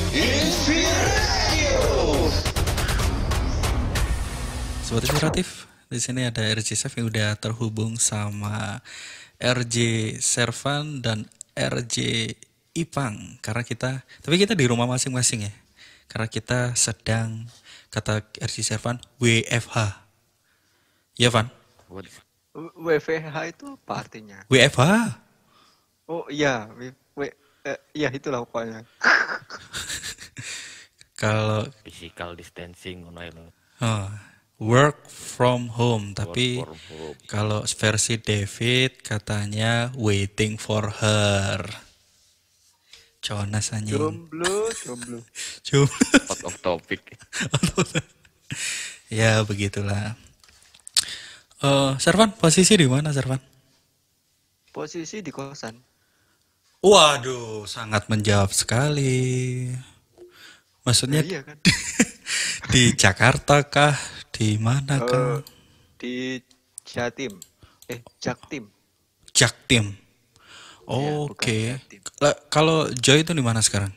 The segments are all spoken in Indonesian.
Inspiratif. Sobat Inspiratif, di sini ada RJ Chef yang udah terhubung sama RJ Servan dan RJ Ipang karena kita di rumah masing-masing ya. Karena kita sedang kata RJ Servan WFH. Ya Van? Waduh, WFH itu apa artinya? WFH. Oh iya, iya itulah pokoknya. Kalau physical distancing ngono lho. oh, work from home, Work tapi from home. kalau versi David katanya waiting for her. Jonas anjing. Jomblo. Cuma Out of topic. ya begitulah. Servan, posisi di mana Servan? Posisi di kosan. Waduh, sangat menjawab sekali. Maksudnya Iya kan? di Jakarta kah? Di mana Eh, kah? di Jatim. Jaktim. Jaktim. Iya, bukan Oke. Jatim. Kalau Joy itu di mana sekarang?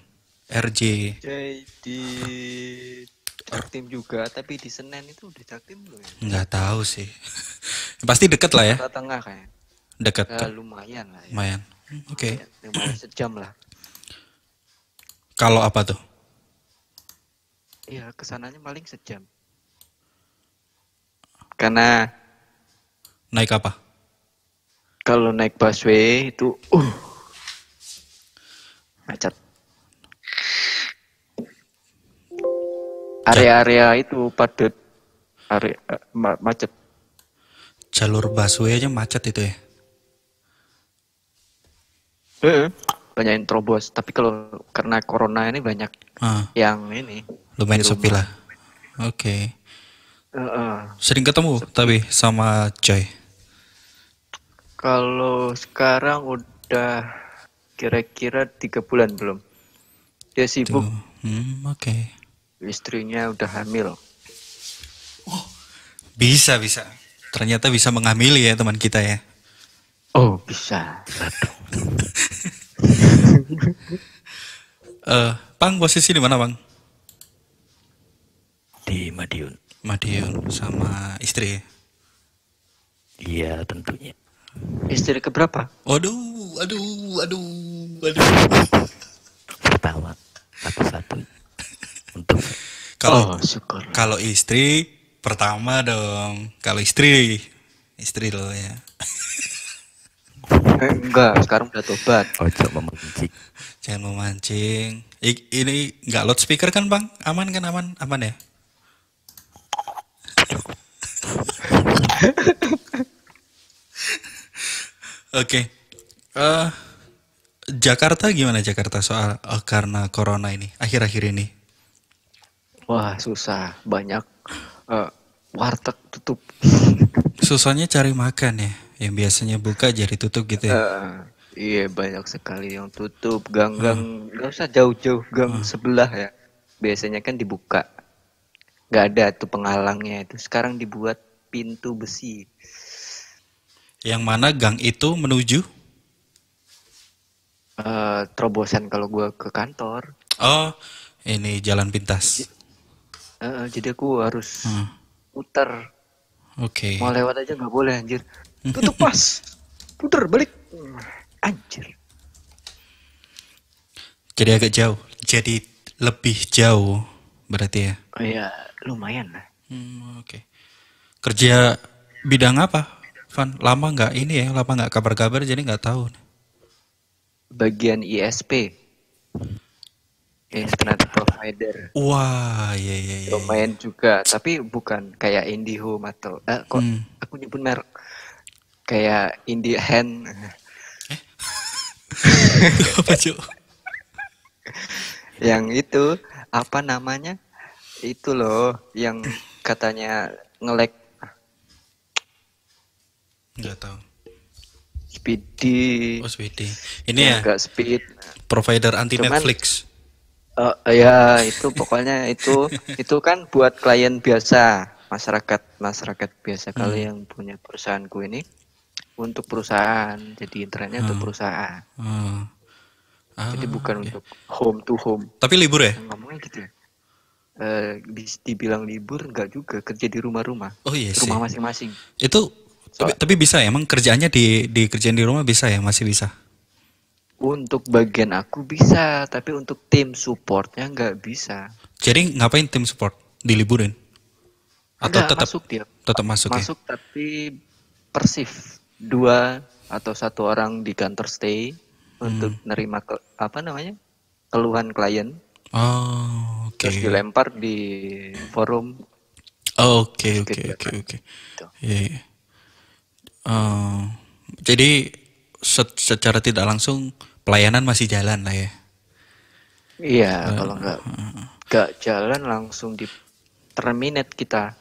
RJ. Jadi di Jaktim juga, tapi di Senen itu udah Jaktim belum ya? Nggak tahu sih. Pasti deket lah ya. Jakarta Tengah kayak. Deket Ya, kan? lumayan lah ya. Lumayan. Oke. Lumayan sejam lah. Kalau apa tuh? Iya, kesananya paling sejam. Karena Naik apa? kalau naik busway itu macet. Area-area itu padat, area macet. Jalur busway aja macet itu ya. Banyak yang terobos. Tapi kalau karena corona ini banyak Ah, yang ini lumayan di sepi rumah. lah. Oke. Heeh. Sering ketemu tapi sama Joy. Kalau sekarang udah kira-kira 3 bulan belum. Dia sibuk, Tuh. Oke. istrinya udah hamil. Bisa. Ternyata bisa menghamili ya teman kita ya. Oh, bisa. Pang, posisi di mana, Bang? Di Madiun. Madiun sama istri ya? Iya, tentunya. Istri keberapa? Waduh. Pertama, satu-satu. Untuk Kalau syukur. kalau istri pertama dong. Kalau istri loh ya. Enggak, sekarang udah tobat. ojo memancing. Jangan memancing. Ini nggak loudspeaker kan, Bang? Aman kan? Aman ya? Oke. Jakarta gimana Jakarta soal karena corona ini akhir-akhir ini? Wah, susah. Banyak warteg tutup. Susahnya cari makan ya. Yang biasanya buka jadi tutup gitu ya. Iya, banyak sekali yang tutup. Gang-gang, nggak usah jauh-jauh. Gang sebelah ya. Biasanya kan dibuka. Nggak ada tuh penghalangnya itu. Sekarang dibuat pintu besi. Yang mana gang itu menuju? Terobosan kalau gua ke kantor. Oh, ini jalan pintas. Jadi aku harus muter. Oke. Mau lewat aja nggak boleh anjir. Tutup pas. Puter balik. Anjir. Jadi agak jauh. Jadi lebih jauh berarti ya. Oh iya, lumayan lah. Oke. Kerja bidang apa, Van? Lama nggak ini ya? Lama nggak kabar-kabar jadi nggak tahu. Bagian ISP. Internet provider. Wah, iya. Lumayan juga, tapi bukan kayak IndiHome atau kok aku nyebut merek kayak IndiHand. Apa Cuk? Yang itu apa namanya? Itu loh yang katanya nge-lag Nggak tahu. Speedy. Oh, Swede. Ini ya, Enggak speed. provider anti Cuman- Netflix. Ya itu pokoknya itu kan buat klien biasa, masyarakat biasa. Kalau yang punya perusahaanku ini untuk perusahaan, jadi internetnya untuk perusahaan. Oh. Jadi bukan iya. untuk home to home. Tapi libur ya? Ngomongnya gitu ya. Dibilang libur enggak juga, kerja di rumah-rumah. Oh iya sih. Rumah masing-masing. Itu So, tapi bisa ya, emang kerjaannya di kerjaan di rumah bisa ya, masih bisa. untuk bagian aku bisa, tapi untuk tim supportnya nggak bisa. Jadi ngapain tim support? Diliburin? Atau Enggak tetap masuk dia. tetap masuk ya? Masuk tapi persif. Dua atau satu orang di kantor stay untuk nerima keluhan klien. Oh, oke. Terus dilempar di forum. Oke, Terus oke, oke, kegiatan. oke. Gitu. Iya, iya. Jadi secara tidak langsung pelayanan masih jalan lah ya. Iya, kalau nggak jalan langsung di terminate kita.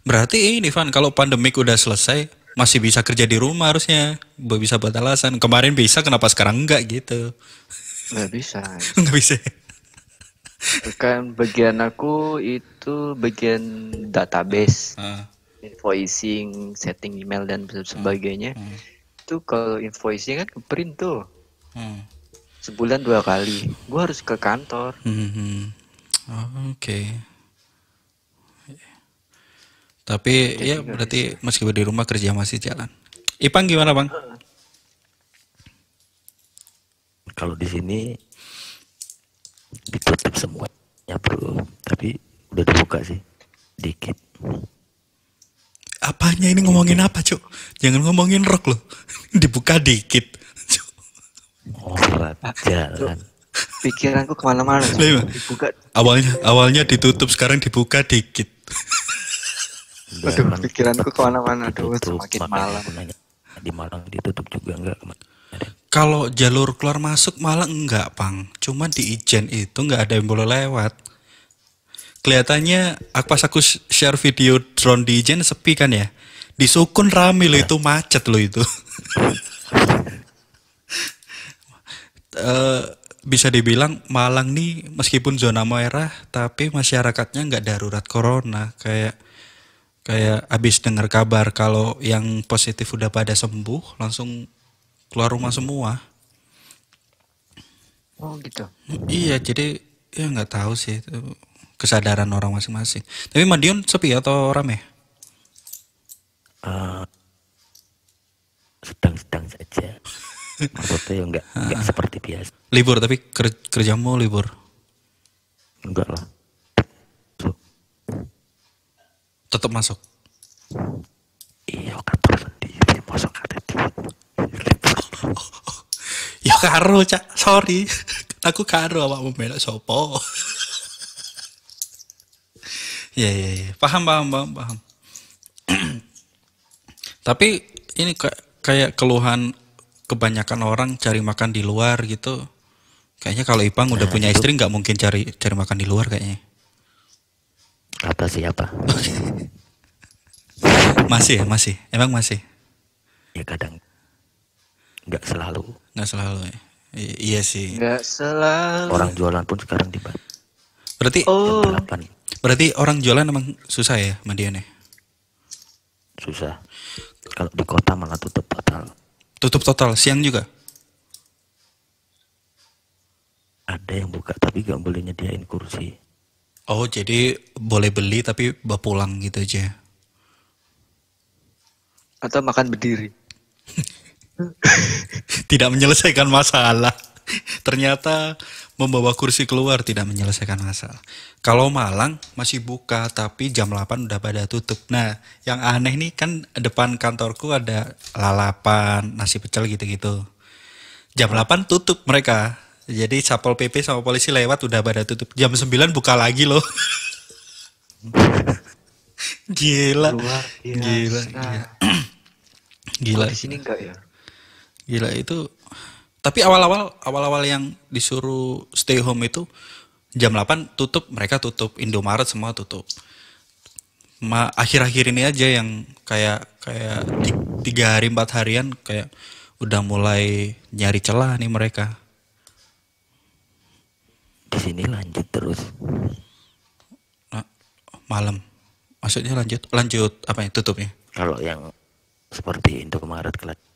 Berarti ini Van, kalau pandemik udah selesai masih bisa kerja di rumah harusnya. Bisa buat alasan. Kemarin bisa, kenapa sekarang enggak gitu? Nggak bisa. Enggak bisa. Kan bagian aku itu bagian database, Ah, invoicing, setting email dan sebagainya. Itu kalau invoicing kan ke print tuh hmm. sebulan 2 kali. Gua harus ke kantor. Mhm. Oke. Tapi Jadi ya nggak berarti bisa. meskipun di rumah kerja masih jalan. Ipang gimana Bang? Kalau di sini ditutup semuanya bro, tapi udah dibuka sih dikit. Apanya ini ngomongin apa Cuk? Jangan ngomongin rock loh. Dibuka dikit. Cuk. Berat jalan. Pikiranku kemana-mana. Lah, iya. Dibuka. Awalnya ditutup, sekarang dibuka dikit. Udah Aduh, kan pikiranku kemana-mana. Aduh, ditutup, semakin makanya malam. aku nanya di Malang ditutup juga enggak kemarin. Kalau jalur keluar masuk malah enggak, Pang. Cuma di Ijen itu enggak ada yang boleh lewat. Kelihatannya pas aku share video drone di Ijen sepi kan ya. Di Sukun rame loh, itu macet loh itu. Bisa dibilang Malang nih meskipun zona merah tapi masyarakatnya nggak darurat corona, kayak abis dengar kabar kalau yang positif udah pada sembuh langsung keluar rumah semua. Oh gitu. Iya, jadi ya nggak tahu sih itu kesadaran orang masing-masing. Tapi Madiun sepi atau rame? Sedang-sedang saja. Maksudnya ya enggak seperti biasa. Libur tapi kerjamu libur. Enggak lah. So, Tetap masuk. iya kantor sendiri masuk ada di Ya karo, Cak. Sorry. Aku karo awakmu melok sopo. Ya. Paham. Tapi ini kayak keluhan kebanyakan orang cari makan di luar gitu. Kayaknya kalau Ipang udah punya itu istri nggak mungkin cari makan di luar kayaknya. kata siapa? Masih. Emang masih. Ya kadang enggak selalu. Nggak selalu ya. Iya sih. Nggak selalu. Orang jualan pun sekarang di Berarti Oh, jam 8 berarti orang jualan emang susah ya Madiun ya? susah. Kalau di kota malah tutup total. Tutup total siang juga. Ada yang buka tapi nggak boleh nyediain kursi. Oh, jadi boleh beli tapi bawa pulang gitu aja. atau makan berdiri. Tidak menyelesaikan masalah. Ternyata membawa kursi keluar tidak menyelesaikan masalah. Kalau Malang masih buka tapi jam 8 udah pada tutup. Nah, yang aneh nih kan depan kantorku ada lalapan, nasi pecel gitu-gitu. Jam 8 tutup mereka. Jadi Satpol PP sama polisi lewat udah pada tutup. Jam 9 buka lagi loh. Gila. Luar Gila. biasa. Gila. Kok di sini enggak ya? Gila itu. Tapi awal-awal yang disuruh stay home itu jam 8 tutup, mereka tutup. Indomaret semua tutup. Akhir-akhir ini aja yang kayak 3 hari 4 harian kayak udah mulai nyari celah nih mereka. Di sini lanjut terus. Nah, malam. Maksudnya lanjut apa ya tutupnya? Kalau yang seperti Indomaret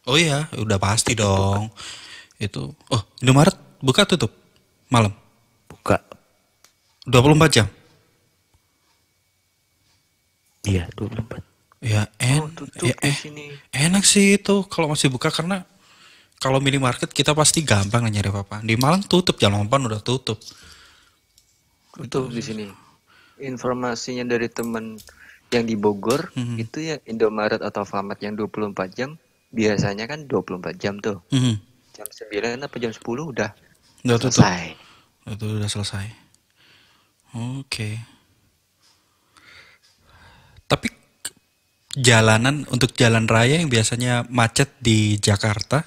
Oh iya, udah pasti dong. Itu, oh Indomaret buka tutup malam Buka. 24 jam. Iya 24. Ya, Tutup di sini. enak sih itu kalau masih buka karena kalau minimarket kita pasti gampang lah nyari apa-apa. Di Malang tutup jam 8 udah tutup. Tutup di sini. Informasinya dari temen yang di Bogor itu ya Indomaret atau Alfamart yang 24 jam biasanya kan 24 jam tuh. Mhm. Jam 9 apa jam 10 udah Udah tutup. selesai. Itu udah selesai. Oke. Tapi jalanan untuk jalan raya yang biasanya macet di Jakarta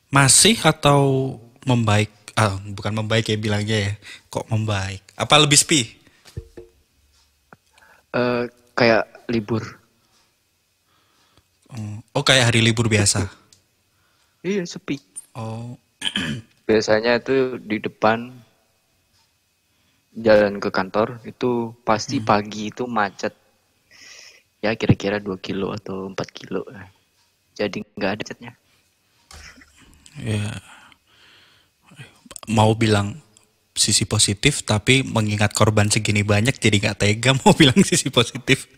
masih atau membaik? Ah, bukan membaik ya bilangnya ya. Kok membaik? Apa lebih sepi? Kayak libur. Oh, kayak hari libur biasa. Iya, sepi. Oh, Biasanya itu di depan jalan ke kantor itu pasti pagi itu macet. Ya kira-kira 2 kilo atau 4 kilo. Jadi nggak ada macetnya. ya. Mau bilang sisi positif tapi mengingat korban segini banyak jadi nggak tega mau bilang sisi positif.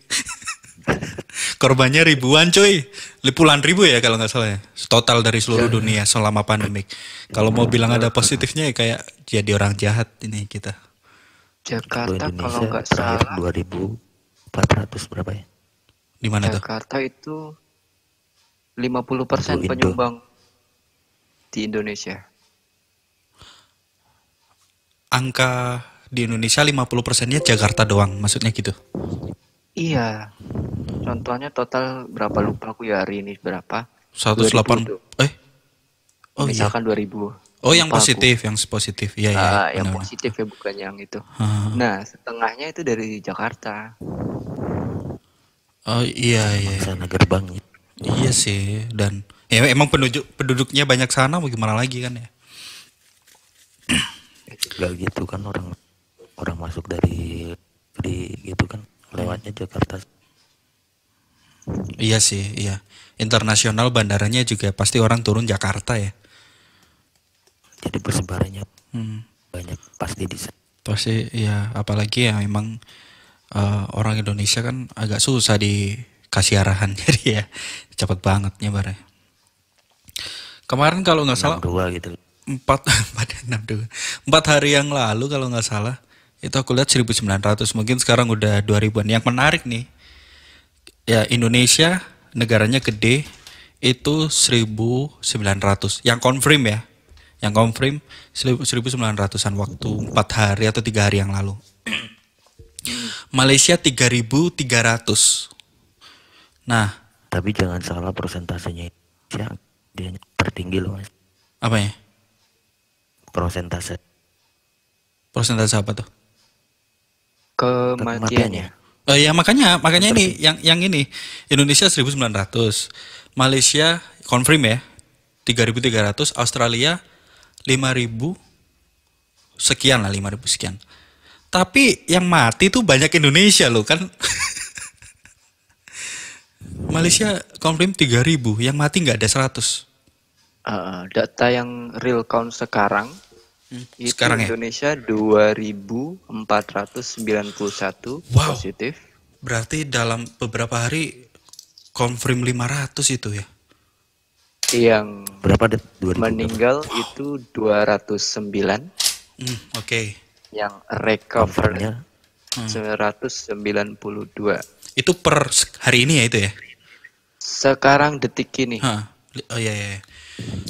Korbannya ribuan coy, puluhan ribu ya kalau nggak salah ya, total dari seluruh dunia selama pandemik. Kalau mau bilang ada positifnya ya kayak jadi orang jahat ini kita. Kalau Jakarta kalau Indonesia nggak terakhir salah, 2400 berapa ya? Di mana tuh? Jakarta itu 50% Indo. penyumbang di Indonesia. Angka di Indonesia 50%-nya Jakarta doang, maksudnya gitu. Iya. Contohnya total berapa lupa aku ya hari ini berapa? 108 2000 tuh. Oh iya. Misalkan 2000. Oh yang Lupa aku. positif, yang positif. Iya iya. Yang benar-benar. positif ya bukan yang itu. Ah. Nah, setengahnya itu dari Jakarta. Oh iya iya. Sana gerbangnya. Iya sih dan ya emang penduduknya banyak sana mau gimana lagi kan ya. Gak gitu kan orang masuk dari gitu kan lewatnya Jakarta. Iya sih, iya. Internasional bandaranya juga pasti orang turun Jakarta ya. Jadi persebarannya Hmm. banyak pasti di sana. Pasti ya apalagi ya memang orang Indonesia kan agak susah dikasih arahan jadi ya cepet banget nyebarnya. Kemarin kalau nggak salah 62 gitu. 4 hari yang lalu kalau nggak salah itu aku lihat 1900 mungkin sekarang udah 2000-an. Yang menarik nih ya Indonesia negaranya gede itu 1900 yang confirm ya yang confirm 1900-an waktu 4 hari atau 3 hari yang lalu. Malaysia 3300. Nah Tapi jangan salah persentasenya Indonesia dia tertinggi loh Mas. apa ya Persentase persentase apa tuh? Kematiannya. Ya makanya ini yang ini Indonesia 1900, Malaysia confirm ya 3300, Australia 5000 sekian lah 5000 sekian. Tapi yang mati tuh banyak Indonesia loh kan. Malaysia confirm 3000, yang mati nggak ada 100. Data yang real count sekarang itu Sekarang ya? Indonesia 2491 Wow. positif. Berarti dalam beberapa hari confirm 500 itu ya. Yang berapa deh? 2000 meninggal itu 209. Oke. Yang recover Confirmnya 992. Itu per hari ini ya itu ya? Sekarang detik ini. Hah. Oh iya, iya.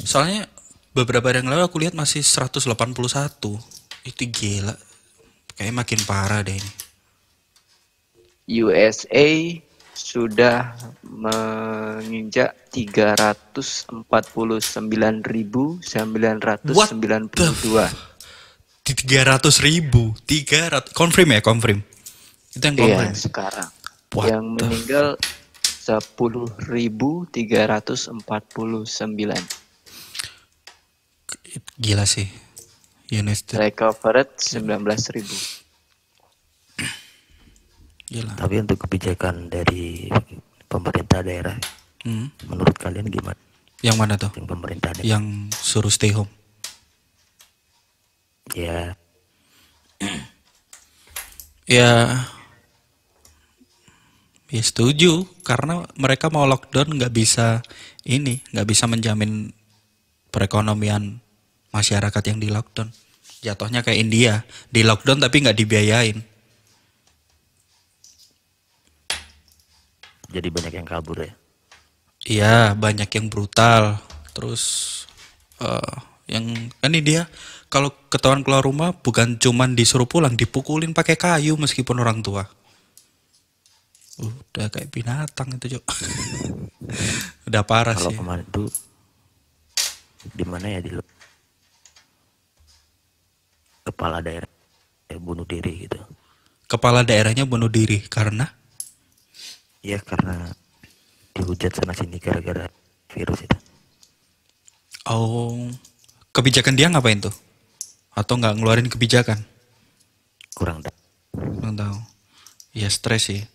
Soalnya beberapa hari yang lalu aku lihat masih 181. Itu gila. Kayaknya makin parah deh ini. USA sudah menginjak 349.992. Di 300.000. 300 confirm ya, confirm. Itu yang Iya, confirm. sekarang. What Yang the meninggal 10.349. Gila sih. United. Recovered 19.000. Gila. tapi untuk kebijakan dari pemerintah daerah Hmm. menurut kalian gimana? Yang mana tuh? yang pemerintah deh. Yang suruh stay home. Ya, Ya, ya setuju karena mereka mau lockdown nggak bisa menjamin perekonomian masyarakat yang di lockdown. Jatuhnya kayak India, di lockdown tapi nggak dibiayain. jadi banyak yang kabur ya. Iya, banyak yang brutal. Terus eh yang ini dia kalau ketahuan keluar rumah bukan cuman disuruh pulang, dipukulin pakai kayu meskipun orang tua. Udah kayak binatang itu, Cok. Udah parah Kalau sih. kemarin tuh di mana ya, di kepala daerah bunuh diri gitu. Kepala daerahnya bunuh diri karena Ya karena dihujat sana sini gara-gara virus itu. oh kebijakan dia ngapain tuh? Atau nggak ngeluarin kebijakan? Kurang tahu. Nggak tahu. Ya stres sih.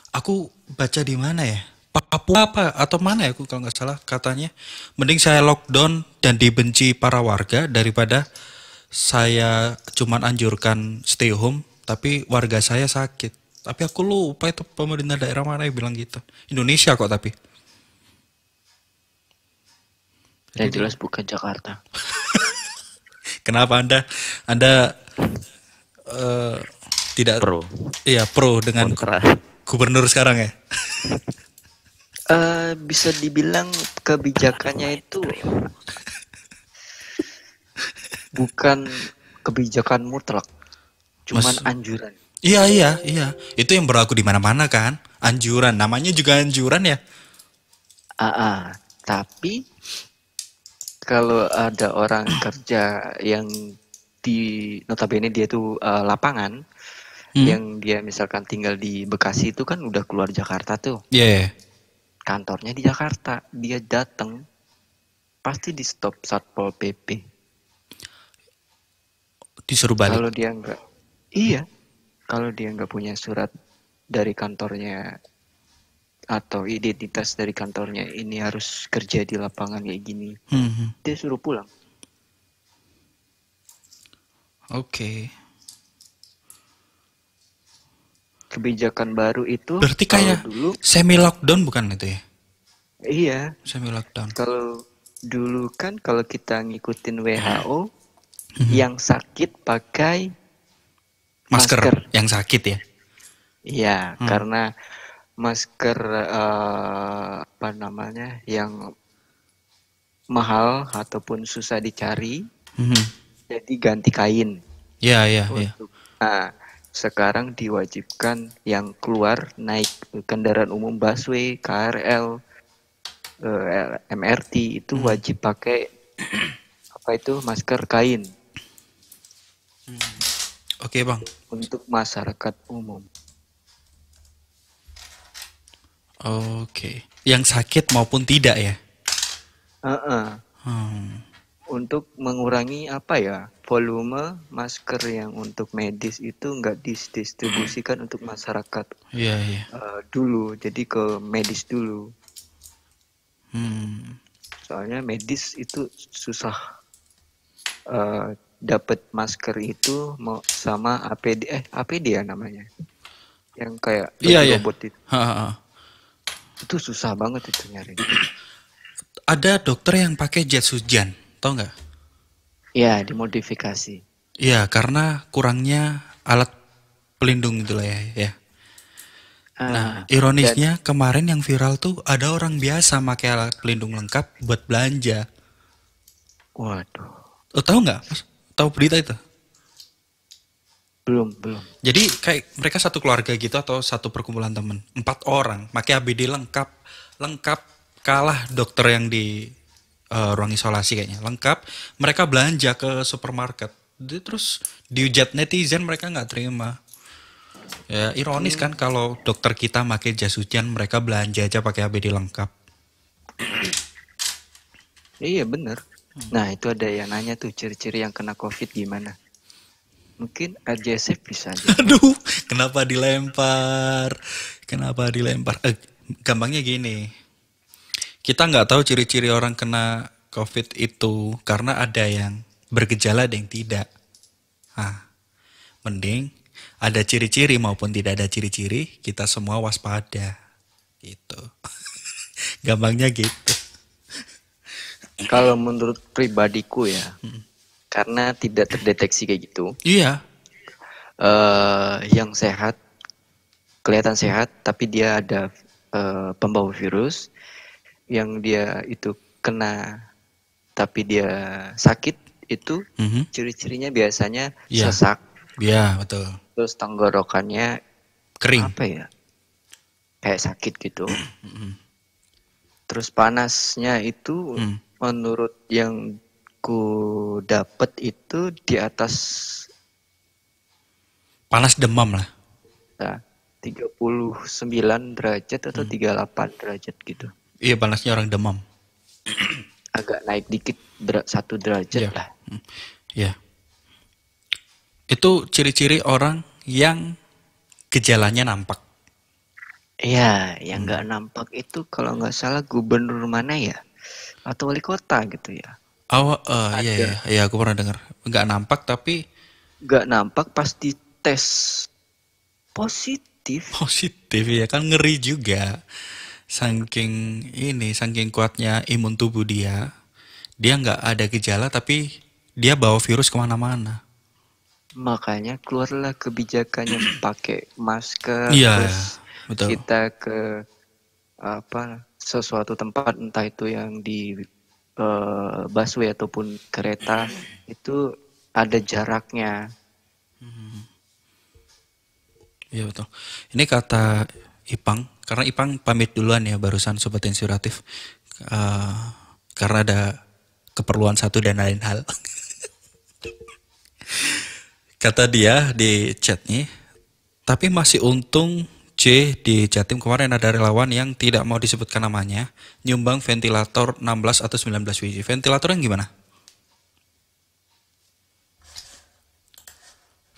Aku baca di mana ya? Papua apa atau mana ya aku kalau nggak salah katanya mending saya lockdown dan dibenci para warga daripada saya cuman anjurkan stay home tapi warga saya sakit. Tapi aku lupa itu pemerintah daerah mana yang bilang gitu. Indonesia kok tapi. Yang Jadi jelas bukan Jakarta. kenapa Anda eh, tidak Pro, pro dengan kontra. gubernur sekarang ya? Bisa dibilang kebijakannya itu bukan kebijakan mutlak, cuman Mas, anjuran. iya. Itu yang berlaku di mana-mana kan? Anjuran, namanya juga anjuran ya. Tapi kalau ada orang kerja yang di notabene dia tuh lapangan, yang dia misalkan tinggal di Bekasi itu kan udah keluar Jakarta tuh, Iya. kantornya di Jakarta, dia datang pasti di stop Satpol PP. Disuruh balik. Kalau dia nggak, iya, kalau dia nggak punya surat dari kantornya atau identitas dari kantornya ini harus kerja di lapangan kayak gini, dia suruh pulang. Oke. Kebijakan baru itu Berarti kalau kayak dulu, semi lockdown bukan itu ya? iya, Semi lockdown. kalau dulu kan kalau kita ngikutin WHO, yang sakit pakai masker. Yang sakit ya. Iya, karena masker apa namanya yang mahal ataupun susah dicari, jadi ganti kain. Iya. Untuk sekarang diwajibkan yang keluar naik kendaraan umum busway, KRL, MRT itu wajib pakai apa itu masker kain Oke, Bang. untuk masyarakat umum. Oke. Yang sakit maupun tidak ya? Untuk mengurangi apa ya, volume masker yang untuk medis itu nggak didistribusikan untuk masyarakat Iya. dulu, jadi ke medis dulu. Hmm. Soalnya medis itu susah dapat masker itu mau sama APD ya namanya, yang kayak Iya. robot itu. Ha. Itu susah banget itu nyari. Ada dokter yang pakai jas hujan, tau nggak? Ya, dimodifikasi. Iya, karena kurangnya alat pelindung itulah ya. Nah, ironisnya kemarin yang viral tuh ada orang biasa pakai alat pelindung lengkap buat belanja. Waduh, Tahu nggak? Mas? Tahu berita itu? belum. Jadi kayak mereka satu keluarga gitu atau satu perkumpulan temen, 4 orang, pakai ABD lengkap, kalah dokter yang di ruang isolasi kayaknya, lengkap. Mereka belanja ke supermarket, terus dihujat netizen, mereka nggak terima. Ya ironis kan kalau dokter kita pakai jas hujan, mereka belanja aja pakai ABD lengkap. Iya bener. Nah itu ada yang nanya tuh ciri-ciri yang kena COVID gimana? Mungkin RJSF bisa aja. Aduh, kenapa dilempar? Gampangnya gini. Kita nggak tahu ciri-ciri orang kena COVID itu karena ada yang bergejala, ada yang tidak. Nah, mending ada ciri-ciri maupun tidak ada ciri-ciri, kita semua waspada. Gitu. Gampangnya gitu. Kalau menurut pribadiku ya, karena tidak terdeteksi kayak gitu, Iya. yang sehat kelihatan sehat, tapi dia ada pembawa virus, yang dia itu kena tapi dia sakit itu Mhm. ciri-cirinya biasanya Iya. sesak, Iya, betul. terus tenggorokannya Kering. apa ya, kayak sakit gitu. Terus panasnya itu Hmm. menurut yang ku dapet itu di atas Panas demam lah. 39 derajat atau 38 derajat gitu. Iya, panasnya orang demam. Agak naik dikit 1 derajat Iya. lah. Iya. Itu ciri-ciri orang yang gejalanya nampak. Iya, yang nggak nampak itu kalau nggak salah gubernur mana ya? Atau wali kota gitu ya. Oh, iya, Ada. iya, aku pernah dengar. Nggak nampak tapi Nggak nampak pasti tes positif. positif ya kan, ngeri juga. Saking kuatnya imun tubuh dia nggak ada gejala tapi dia bawa virus kemana-mana. Makanya keluarlah kebijakannya pakai masker, Iya, terus betul. kita ke sesuatu tempat, entah itu yang di busway ataupun kereta, itu ada jaraknya. Iya betul. Ini kata Ipang, karena Ipang pamit duluan ya barusan Sobat Inspiratif. Eh, karena ada keperluan satu dan lain hal. Kata dia di chatnya, tapi masih untung C di Jatim kemarin ada relawan yang tidak mau disebutkan namanya, nyumbang ventilator 16 atau 19 biji. Ventilator yang gimana?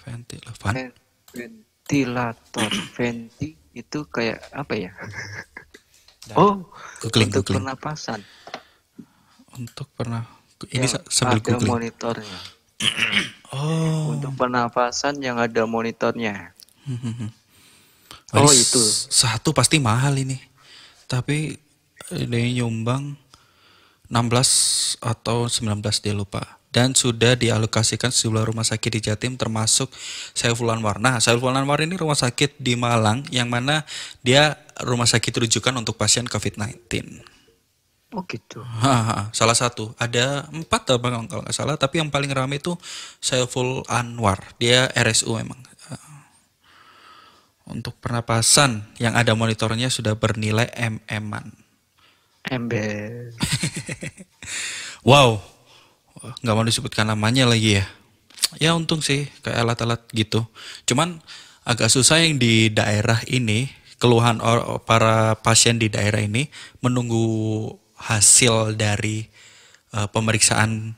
Ventilator. Ventilator, venti itu kayak apa ya? Oh, Googling, untuk googling. pernapasan. Untuk pernah ini Yang sambil ada googling. monitornya. Oh. Untuk pernapasan yang ada monitornya. Oh, Oh, ini itu. satu pasti mahal ini. Tapi ini nyumbang 16 atau 19 dia lupa. Dan sudah dialokasikan sejumlah rumah sakit di Jatim termasuk Saiful Anwar. Nah, Saiful Anwar ini rumah sakit di Malang yang mana dia rumah sakit rujukan untuk pasien COVID-19. Oh gitu. Salah satu. Ada 4 apa kalau nggak salah. Tapi yang paling ramai itu Saiful Anwar. Dia RSU memang. Untuk pernapasan yang ada monitornya sudah bernilai MM-an. Ember. Wow, nggak mau disebutkan namanya lagi ya. Ya untung sih kayak alat-alat gitu. Cuman agak susah yang di daerah ini, keluhan para pasien di daerah ini menunggu hasil dari pemeriksaan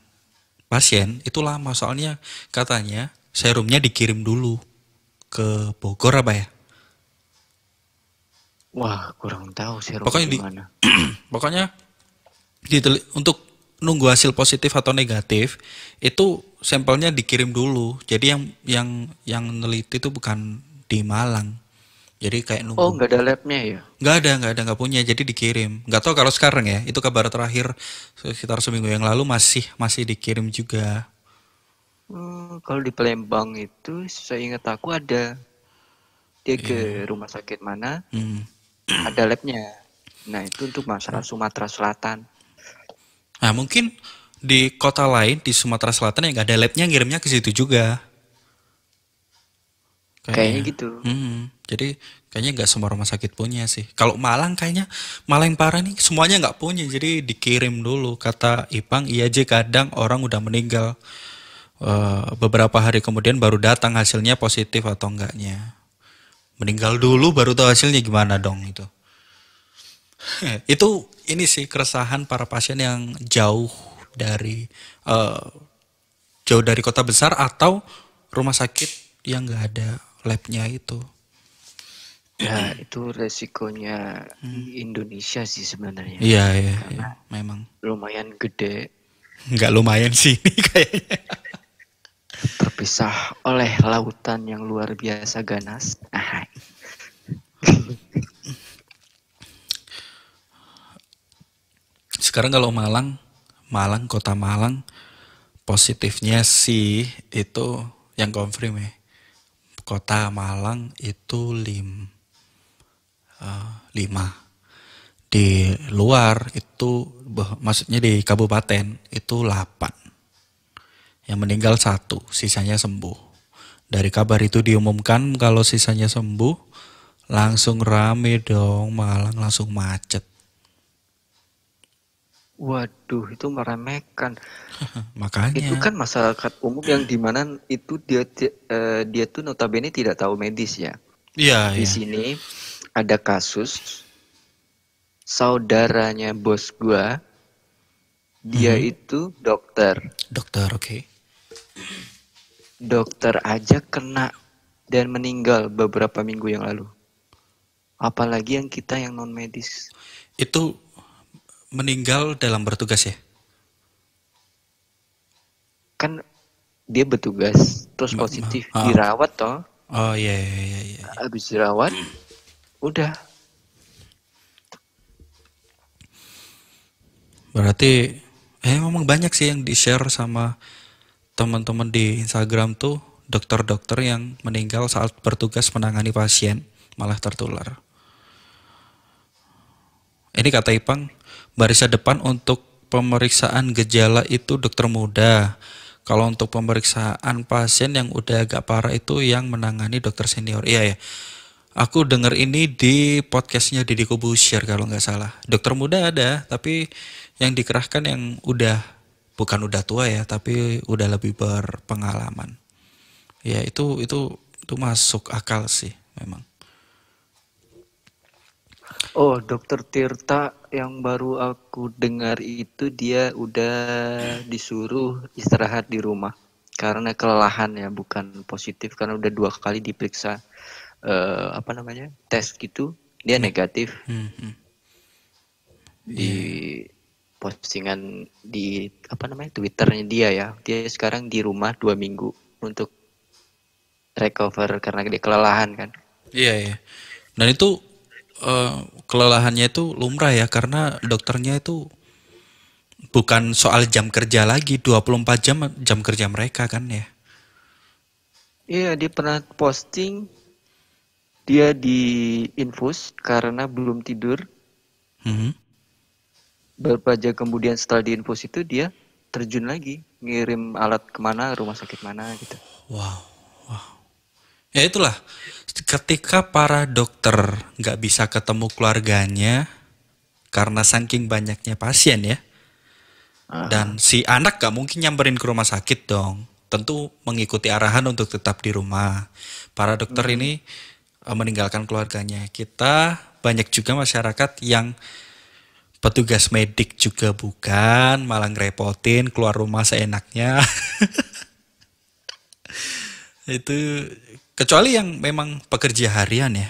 pasien itu lama. Soalnya katanya serumnya dikirim dulu ke Bogor apa ya. Wah, kurang tahu sih Pokoknya gimana. pokoknya untuk nunggu hasil positif atau negatif itu sampelnya dikirim dulu. Jadi yang neliti itu bukan di Malang. Jadi kayak Oh, nunggu. nggak ada labnya ya? Nggak punya. Jadi dikirim. Nggak tahu kalau sekarang ya. Itu kabar terakhir sekitar seminggu yang lalu masih dikirim juga. Kalau di Palembang itu, saya ingat aku ada. Dia ke rumah sakit mana, ada labnya. Nah, itu untuk masalah Sumatera Selatan. Nah mungkin di kota lain di Sumatera Selatan yang nggak ada labnya ngirimnya ke situ juga. Kayaknya gitu. Jadi kayaknya nggak semua rumah sakit punya sih. Kalau Malang kayaknya Malang parah nih semuanya nggak punya. Jadi dikirim dulu. Kata Ipang, iya aja kadang orang udah meninggal. Beberapa hari kemudian baru datang hasilnya positif atau enggaknya. Meninggal dulu baru tahu hasilnya gimana dong itu. Itu ini sih keresahan para pasien yang jauh dari kota besar atau rumah sakit yang nggak ada labnya itu. Ya, itu resikonya Indonesia sih sebenarnya. Iya, iya, iya, Karena memang. lumayan gede, Nggak lumayan sih ini kayaknya. terpisah oleh lautan yang luar biasa ganas. Sekarang kalau kota Malang, positifnya sih itu yang confirm ya. Kota Malang itu 5. Di luar itu, maksudnya di kabupaten itu 8. Yang meninggal 1, sisanya sembuh. Dari kabar itu diumumkan kalau sisanya sembuh, langsung rame dong, Malang langsung macet. Waduh, itu meremehkan. Itu Makanya, kan masyarakat umum yang dimana itu dia tuh notabene tidak tahu medis ya. iya, Di iya. sini ada kasus saudaranya bos gua, dia itu dokter. Dokter, oke. Dokter aja kena dan meninggal beberapa minggu yang lalu. Apalagi yang kita yang non medis. Itu meninggal dalam bertugas ya? Kan dia bertugas terus positif dirawat toh. Oh iya, iya, iya, iya. Habis dirawat udah. Berarti memang banyak sih yang di-share sama teman-teman di Instagram tuh, dokter-dokter yang meninggal saat bertugas menangani pasien malah tertular. Ini kata Ipang, barisan depan untuk pemeriksaan gejala itu dokter muda. Kalau untuk pemeriksaan pasien yang udah agak parah itu yang menangani dokter senior. Iya ya. Aku denger ini di podcastnya Deddy Kobusier kalau nggak salah. Dokter muda ada, tapi yang dikerahkan yang bukan udah tua ya, tapi udah lebih berpengalaman. Ya itu masuk akal sih memang. Oh, dokter Tirta yang baru aku dengar itu dia udah disuruh istirahat di rumah karena kelelahan ya, bukan positif karena udah 2 kali diperiksa tes gitu, dia negatif. Di postingan di Twitternya dia ya, dia sekarang di rumah 2 minggu untuk recover karena dia kelelahan kan. Iya ya. Dan itu kelelahannya itu lumrah ya, karena dokternya itu bukan soal jam kerja lagi, 24 jam kerja mereka kan ya. Iya, dia pernah posting dia di infus karena belum tidur. Beberapa jam kemudian setelah di infus itu dia terjun lagi, ngirim alat kemana, rumah sakit mana gitu. Wow. Ya itulah, ketika para dokter nggak bisa ketemu keluarganya karena saking banyaknya pasien ya, dan si anak gak mungkin nyamperin ke rumah sakit dong, tentu mengikuti arahan untuk tetap di rumah. Para dokter ini meninggalkan keluarganya. Kita banyak juga masyarakat yang petugas medik juga bukan, malah ngerepotin, keluar rumah seenaknya. Itu kecuali yang memang pekerja harian ya.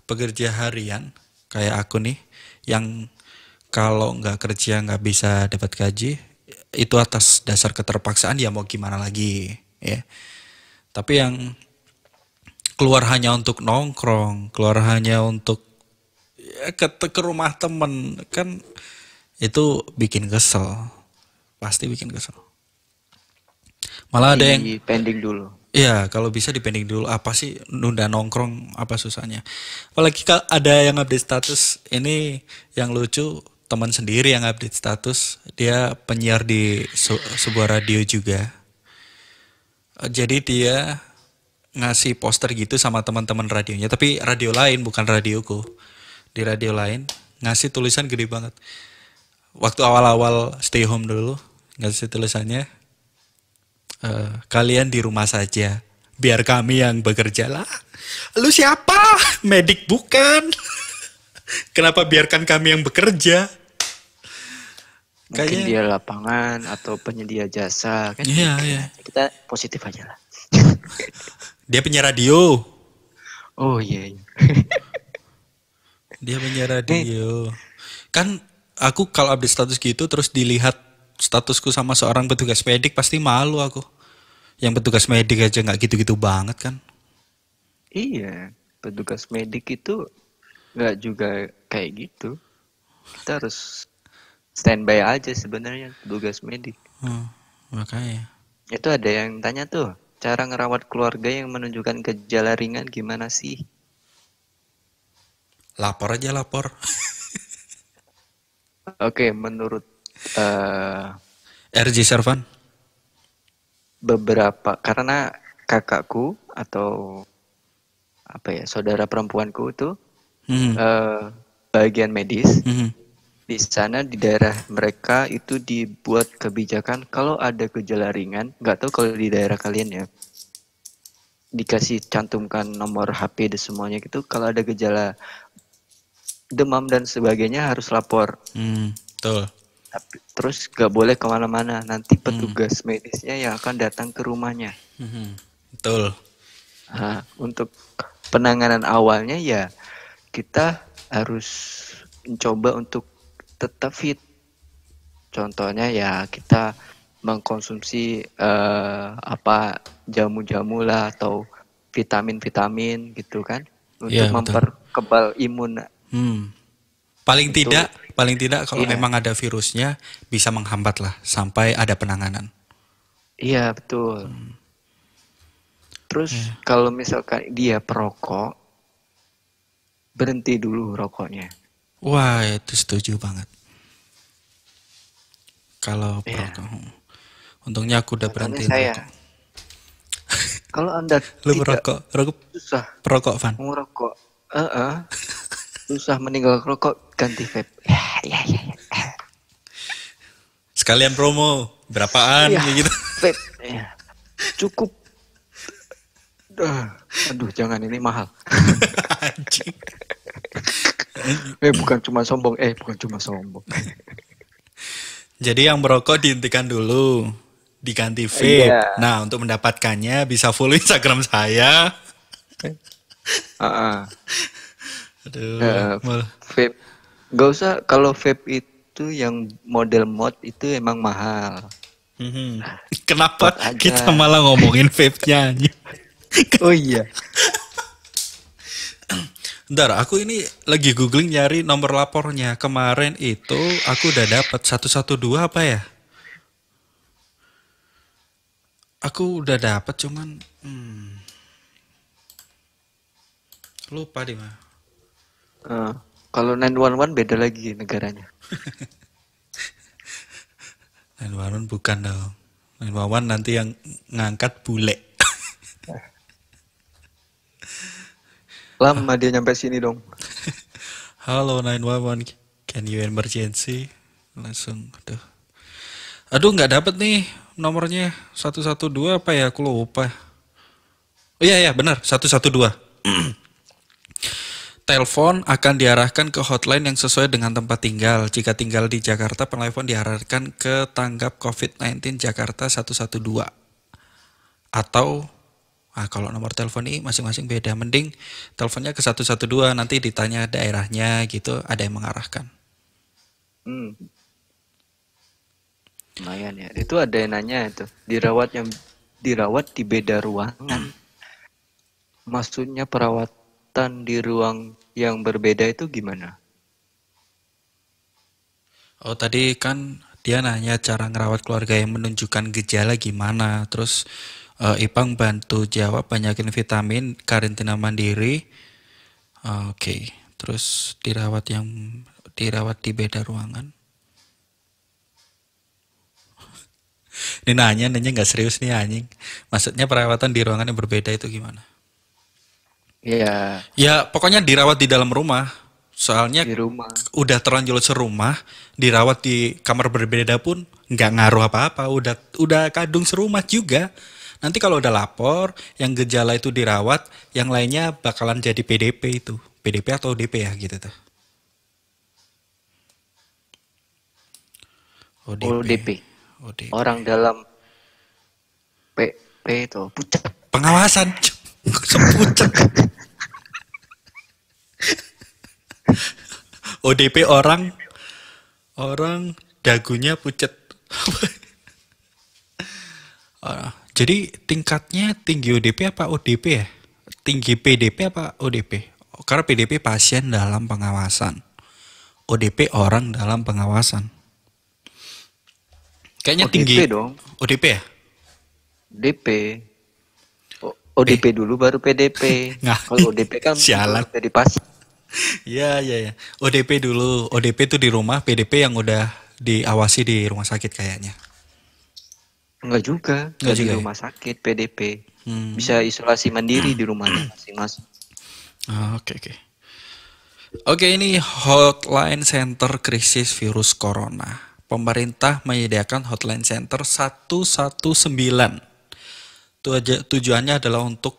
Pekerja harian kayak aku nih, yang kalau nggak kerja nggak bisa dapat gaji, itu atas dasar keterpaksaan, ya mau gimana lagi ya. Tapi yang keluar hanya untuk nongkrong, keluar hanya untuk ke rumah temen, kan itu bikin kesel, pasti bikin kesel. Malah ada yang pending dulu. ya kalau bisa dipending dulu, apa sih nunda nongkrong, apa susahnya. Apalagi ada yang update status, ini yang lucu, teman sendiri yang update status, dia penyiar di sebuah radio juga. Jadi dia ngasih poster gitu sama teman-teman radionya, tapi radio lain bukan radioku. Di radio lain ngasih tulisan gede banget. Waktu awal-awal stay home dulu, ngasih tulisannya, kalian di rumah saja, biar kami yang bekerja lah. Lu siapa? Medik bukan? Kenapa biarkan kami yang bekerja? Mungkin dia lapangan atau penyedia jasa kan. Iya, iya. Kita positif aja lah. Dia penyiar radio. Oh iya. Dia punya Nih, radio. Kan aku kalau update status gitu terus dilihat statusku sama seorang petugas medik pasti malu aku. Yang petugas medik aja nggak gitu-gitu banget kan. iya, petugas medik itu nggak juga kayak gitu. Kita harus standby aja sebenarnya petugas medik. Makanya. Itu ada yang tanya tuh, cara ngerawat keluarga yang menunjukkan gejala ringan gimana sih? Lapor aja lapor. Oke, menurut eh, RJ Servan. beberapa, karena kakakku atau apa ya, saudara perempuanku itu Hmm. bagian medis. Hmm. Di sana di daerah mereka itu dibuat kebijakan kalau ada gejala ringan, nggak tahu kalau di daerah kalian ya, dikasih cantumkan nomor HP dan semuanya gitu. Kalau ada gejala demam dan sebagainya harus lapor. Betul. Tapi terus nggak boleh kemana-mana. Nanti petugas medisnya yang akan datang ke rumahnya. Betul. Nah, untuk penanganan awalnya ya kita harus mencoba untuk tetap fit. Contohnya ya kita mengkonsumsi apa jamu-jamu lah atau vitamin-vitamin gitu kan untuk Iya betul. memperkebal imun. Paling Itu tidak kalau iya, memang ada virusnya bisa menghambat lah sampai ada penanganan. iya betul. Terus kalau misalkan dia perokok, berhenti dulu rokoknya. Wah, itu setuju banget. Kalau Iya, perokok. Untungnya aku udah contohnya berhentiin saya. rokok. Kalau Anda Lu tidak perokok? Rokok susah perokok, Van? mau rokok, susah meninggal rokok, ganti vape. Ya, ya, ya, ya. Sekalian promo. Berapaan Iya, kayak gitu. vape. Ya. Cukup. Aduh, jangan ini mahal. Anjing. Bukan cuma sombong. Bukan cuma sombong. Jadi yang merokok dihentikan dulu. Diganti vape. Iya. Nah, untuk mendapatkannya bisa follow Instagram saya. Heeh. Aduh, Vape. Gak usah, kalau vape itu yang model mod itu emang mahal. Kenapa Mod aja. kita malah ngomongin vape-nya anjing? Oh iya. Bentar, aku ini lagi googling nyari nomor lapornya. Kemarin itu aku udah dapat 112 apa ya? Aku udah dapat cuman lupa deh mah. Kalau 911 beda lagi negaranya. 911 bukan dong. 911 nanti yang ngangkat bule. Lama dia nyampe sini dong. Halo 911, can you emergency? Langsung, aduh nggak dapet nih nomornya 112 apa ya? Aku lupa. Oh iya benar 112. Telepon akan diarahkan ke hotline yang sesuai dengan tempat tinggal. Jika tinggal di Jakarta, penelepon diarahkan ke tanggap COVID-19 Jakarta 112. Atau kalau nomor telepon ini masing-masing beda. Mending teleponnya ke 112, nanti ditanya daerahnya gitu, ada yang mengarahkan. Lumayan ya. Itu ada yang nanya itu. Dirawat di beda ruangan. Maksudnya perawatan di ruang yang berbeda itu gimana? Oh tadi kan dia nanya cara ngerawat keluarga yang menunjukkan gejala gimana. Terus Ipang bantu jawab, banyakin vitamin, karantina mandiri. Oke. Terus dirawat di beda ruangan. Ini nanya nggak serius nih anjing. Maksudnya perawatan di ruangan yang berbeda itu gimana? Ya, Ya pokoknya dirawat di dalam rumah. Soalnya di rumah. udah terlanjur serumah, dirawat di kamar berbeda pun nggak ngaruh apa-apa. Udah kadung serumah juga. Nanti kalau udah lapor, yang gejala itu dirawat, yang lainnya bakalan jadi PDP itu. PDP atau DP ya gitu tuh. ODP. ODP. Orang dalam P itu pucat. Pengawasan. Sepucet. ODP orang orang dagunya pucet. Jadi tingkatnya tinggi ODP apa ODP ya? Tinggi PDP apa ODP? Karena PDP pasien dalam pengawasan. ODP orang dalam pengawasan. Kayaknya ODP tinggi dong. ODP ya? DP. ODP dulu baru PDP. Nggak. Kalau ODP kan Sialan. jadi pasien. Iya, iya, iya. ODP dulu. ODP itu di rumah, PDP yang udah diawasi di rumah sakit kayaknya. Enggak juga. Enggak Di juga ya? rumah sakit PDP. Hmm. Bisa isolasi mandiri di rumahnya masing-masing. Oke, oke. Oke, ini hotline center krisis virus corona. Pemerintah menyediakan hotline center 119. Tujuannya adalah untuk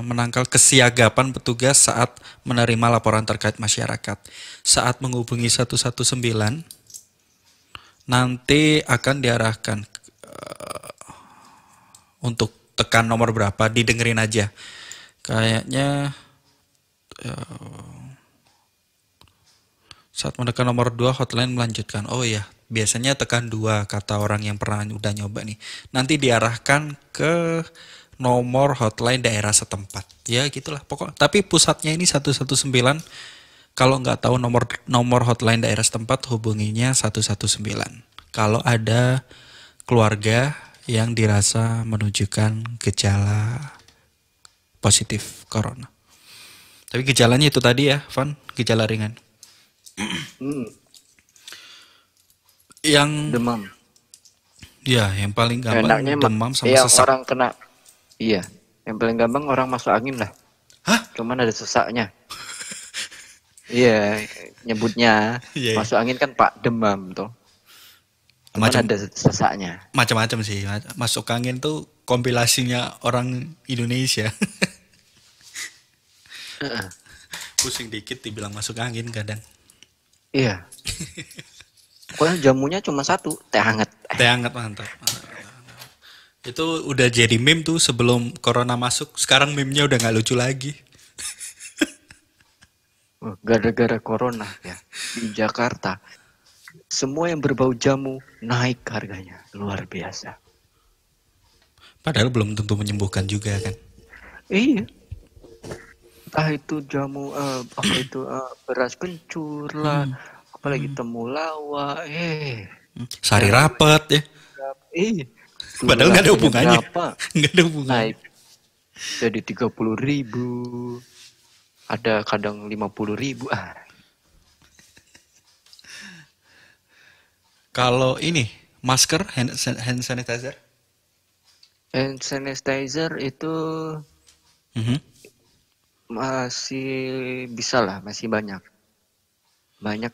menangkal kesiagapan petugas saat menerima laporan terkait masyarakat. Saat menghubungi 119, nanti akan diarahkan untuk tekan nomor berapa, didengerin aja. Kayaknya saat menekan nomor 2 hotline melanjutkan. Oh iya, biasanya tekan 2 kata orang yang pernah udah nyoba nih. Nanti diarahkan ke nomor hotline daerah setempat. Ya gitulah pokok. Tapi pusatnya ini 119. Kalau nggak tahu nomor hotline daerah setempat, hubunginya 119. Kalau ada keluarga yang dirasa menunjukkan gejala positif corona. Tapi gejalanya itu tadi ya, Van, gejala ringan. Yang Demam. ya, yang paling gampang Enaknya demam sama yang sesak. orang kena. Iya. Yang paling gampang orang masuk angin lah. Hah? Cuman ada sesaknya. Iya, nyebutnya Iya, iya. masuk angin kan Pak demam tuh. Cuman ada sesaknya. Macam-macam sih. Masuk angin tuh kompilasinya orang Indonesia. Pusing dikit dibilang masuk angin kadang. Iya. Pokoknya jamunya cuma satu, teh hangat. Teh hangat mantap. Itu udah jadi meme tuh sebelum corona masuk. Sekarang meme-nya udah nggak lucu lagi. Gara-gara corona ya di Jakarta, semua yang berbau jamu naik harganya luar biasa. Padahal belum tentu menyembuhkan juga kan. Iya. Entah itu jamu beras kencur lah, apalagi temulawak, Sari rapet ya. Padahal nggak ada hubungannya. Nggak ada hubungannya. Naik jadi 30.000, ada kadang 50.000. Kalau ini masker hand sanitizer. Hand sanitizer itu masih bisa lah, masih banyak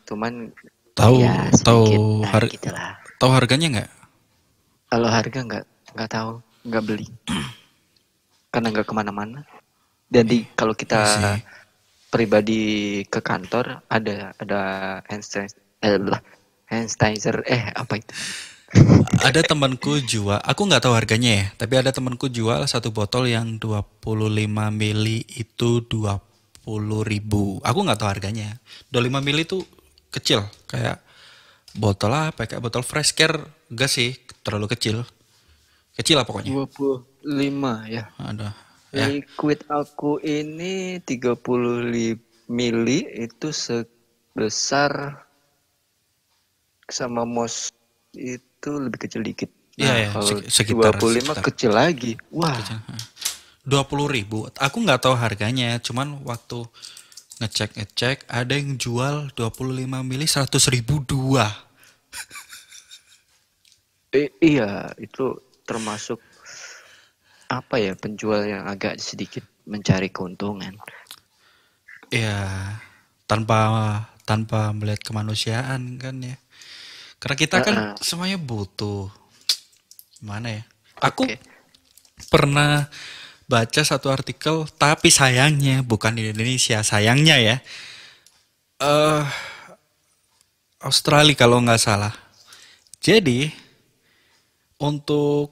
cuman Tahu ya tahu gitu lah. tahu harganya nggak? Kalau harga nggak tahu, nggak beli karena nggak kemana-mana. Jadi kalau kita pribadi ke kantor ada hand sanitizer apa itu? Ada temanku jual, aku nggak tahu harganya ya, tapi ada temanku jual satu botol yang 25 mili itu 20.000. Aku nggak tahu harganya. 25 mili itu kecil, kayak botol apa? Kayak botol fresh care, enggak sih, terlalu kecil. Kecil lah pokoknya. 25 ya. Ada. Ya. Liquid aku ini 30 mili itu sebesar sama mos itu lebih kecil dikit. Iya, kalau sekitar 25 kecil lagi. Wah. 20.000. Aku nggak tahu harganya, cuman waktu ngecek ada yang jual 25 mili 100.000 dua. Iya, itu termasuk apa ya, penjual yang agak sedikit mencari keuntungan. Ya, tanpa melihat kemanusiaan kan ya. Karena kita kan semuanya butuh. Gimana ya? Aku pernah baca satu artikel, tapi sayangnya bukan di Indonesia, sayangnya ya. Australia kalau nggak salah. Jadi untuk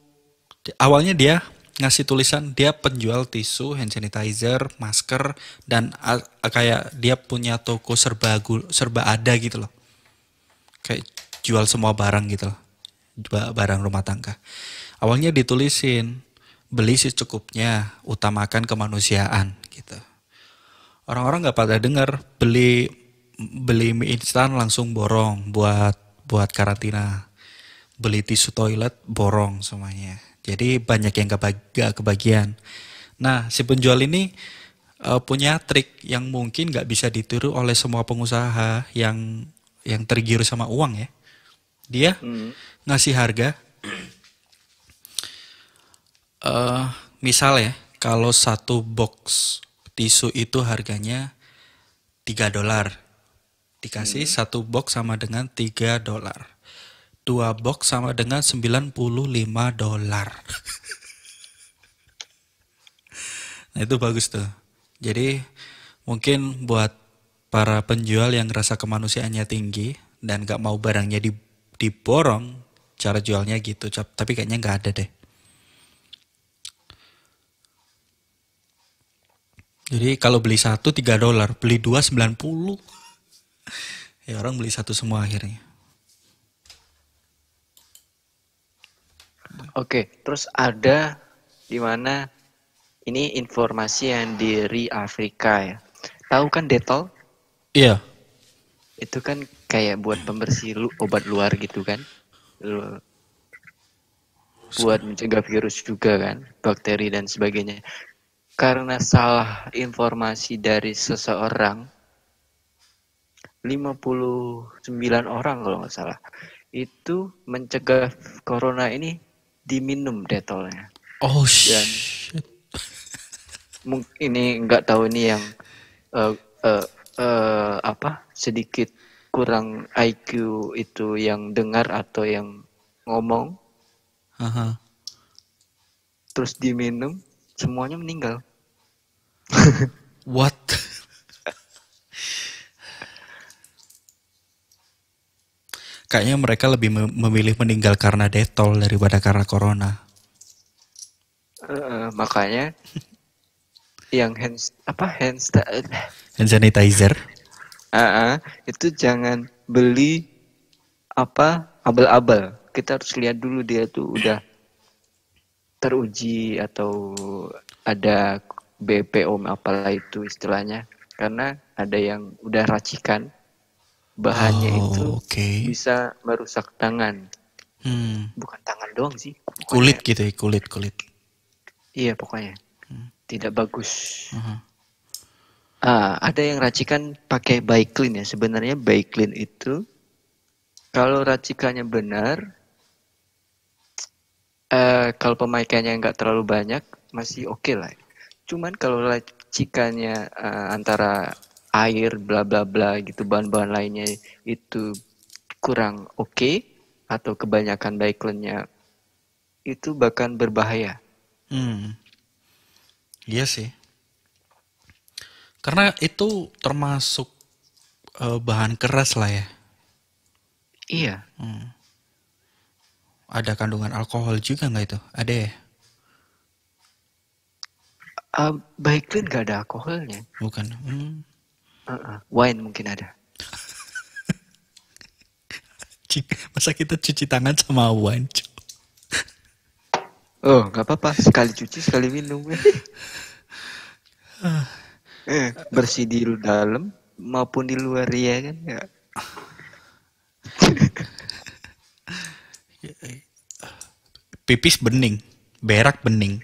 awalnya dia ngasih tulisan dia penjual tisu, hand sanitizer, masker, dan kayak dia punya toko serba ada gitu loh. Kayak jual semua barang gitu loh. Barang rumah tangga. Awalnya ditulisin, beli secukupnya, utamakan kemanusiaan gitu. Orang-orang nggak pada dengar, beli mie instan langsung borong buat karantina. Beli tisu toilet borong semuanya. Jadi banyak yang gak kebagian. Nah, si penjual ini punya trik yang mungkin gak bisa ditiru oleh semua pengusaha yang tergiur sama uang ya. Dia ngasih harga, misal ya, kalau satu box tisu itu harganya $3, dikasih satu box sama dengan $3. 2 box sama dengan $95. Nah itu bagus tuh. Jadi mungkin buat para penjual yang rasa kemanusiaannya tinggi dan gak mau barangnya diborong, cara jualnya gitu. Tapi kayaknya gak ada deh. Jadi kalau beli satu $3, beli dua 90. Ya orang beli satu semua akhirnya. Oke, terus ada di mana ini informasi yang dari Afrika ya. Tahu kan Dettol? Iya. Itu kan kayak buat pembersih obat luar gitu kan. Buat mencegah virus juga kan, bakteri dan sebagainya. Karena salah informasi dari seseorang, 59 orang kalau nggak salah, itu mencegah corona ini diminum Dettolnya. Oh Dan shit. ini nggak tahu ini yang sedikit kurang IQ itu yang dengar atau yang ngomong, Aha. terus diminum, semuanya meninggal. What? Kayaknya mereka lebih memilih meninggal karena Dettol daripada karena corona. Makanya yang hand Sanitizer. itu jangan beli abal-abal. Kita harus lihat dulu dia tuh udah teruji atau ada BPOM apalah itu istilahnya. Karena ada yang udah racikan, bahannya itu bisa merusak tangan. Bukan tangan doang sih. Pokoknya, kulit gitu ya, kulit. Iya pokoknya. Tidak bagus. Ada yang racikan pakai Baiklin ya. Sebenarnya Baiklin itu kalau racikannya benar, kalau pemakaiannya nggak terlalu banyak, masih oke lah. Cuman kalau racikannya antara air, bla bla bla gitu, bahan-bahan lainnya itu kurang oke, atau kebanyakan Baiklinnya itu bahkan berbahaya. Iya sih. Karena itu termasuk bahan keras lah ya. Iya. Ada kandungan alkohol juga nggak itu? Ada ya? Baiklin nggak ada alkoholnya. Bukan. Wine mungkin ada. Masa kita cuci tangan sama wine? Oh, nggak apa-apa. Sekali cuci, sekali minum. Bersih di dalam maupun di luar ya kan? Ya. Pipis bening, berak bening.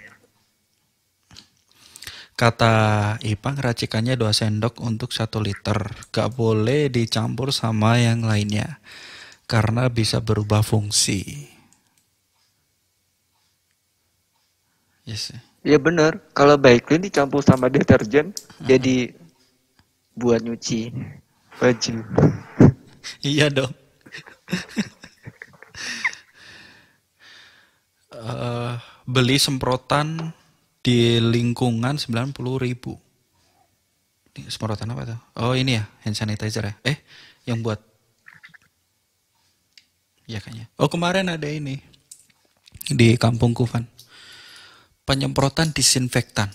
Kata Ipang racikannya 2 sendok untuk 1 liter. Gak boleh dicampur sama yang lainnya. Karena bisa berubah fungsi. Yes. Ya benar. Kalau Baiklin dicampur sama deterjen, jadi buat nyuci baju. Iya dong. Beli semprotan di lingkungan 90.000. Ini semprotan apa tuh? Oh ini ya, hand sanitizer ya. Yang buat. Ya kayaknya. Oh kemarin ada ini di kampung Kufan. penyemprotan disinfektan.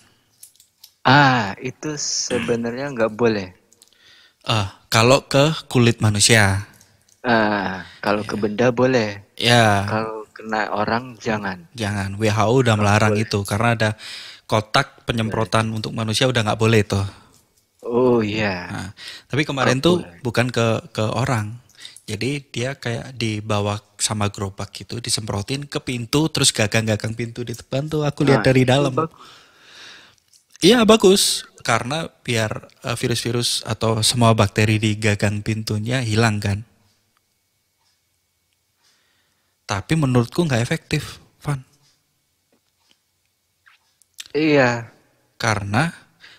Itu sebenarnya nggak boleh. Kalau ke kulit manusia. Kalau ke benda boleh. Ya, Kalau kena orang jangan. jangan. WHO udah melarang Boleh. itu karena ada kotak penyemprotan untuk manusia udah nggak boleh tuh. Oh iya. Nah, tapi kemarin Nggak tuh boleh. bukan ke orang. Jadi dia kayak dibawa sama gerobak gitu, disemprotin ke pintu, terus gagang-gagang pintu di depan tuh aku lihat dari Itu dalam. Iya bagus, karena biar virus-virus atau semua bakteri di gagang pintunya hilang kan. Tapi menurutku nggak efektif, Van. Iya. Karena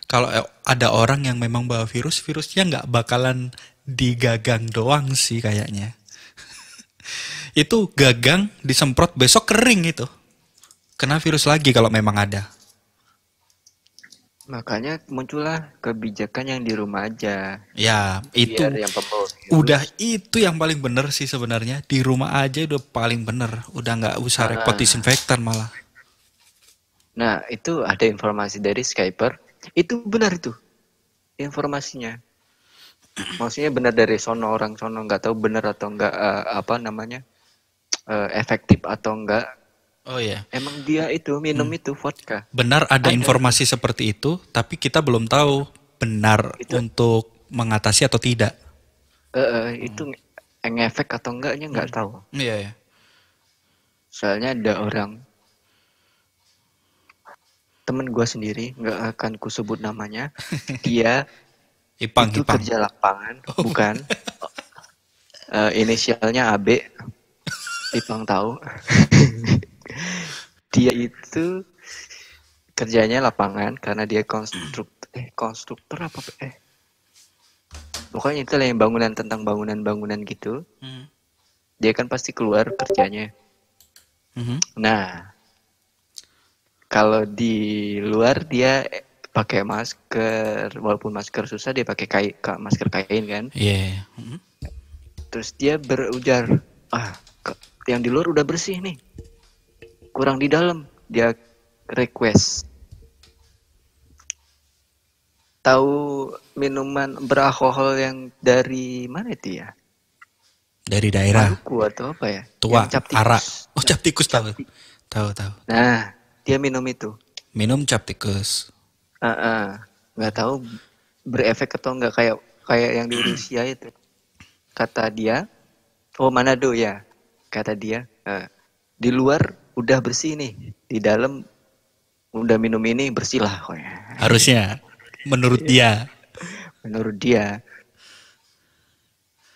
kalau ada orang yang memang bawa virus, virusnya nggak bakalan digagang doang sih kayaknya. Itu gagang disemprot besok kering itu. Kena virus lagi kalau memang ada. Makanya muncullah kebijakan yang di rumah aja. Ya, Biar itu yang pembawa virus. udah itu yang paling bener sih sebenarnya. Di rumah aja udah paling bener. Udah nggak usah repot disinfektan malah. Nah, itu ada informasi dari Skyper. Itu benar itu informasinya. Maksudnya benar dari sono, orang sono, nggak tahu benar atau enggak efektif atau enggak. Oh iya. Emang dia itu minum itu vodka. Benar ada Ada. informasi seperti itu, tapi kita belum tahu benar Itu- untuk mengatasi atau tidak. Itu ngefek atau enggaknya nggak tahu. Iya ya. Soalnya ada orang temen gue sendiri, nggak akan kusebut namanya. Dia Ipang, itu Ipang. kerja lapangan, bukan. Inisialnya AB. Ipang tahu. Dia itu kerjanya lapangan karena dia konstruktor apa pokoknya itu lah yang bangunan, tentang bangunan gitu. Dia kan pasti keluar kerjanya. Nah, kalau di luar dia pakai masker, walaupun masker susah dia pakai masker kain kan. Iya. Terus dia berujar, yang di luar udah bersih nih, kurang di dalam. Dia request, tahu minuman beralkohol yang dari mana itu ya? Dari daerah. Maluku atau apa ya? Tua, Yang cap tikus. arak. Oh, cap tikus tahu. Tahu. Nah, dia minum itu. Minum cap tikus. Nggak tahu berefek atau nggak, kayak yang di Rusia itu. Kata dia, Manado ya. Kata dia, di luar udah bersih nih, di dalam udah minum ini bersih lah. Harusnya, menurut dia. Menurut dia.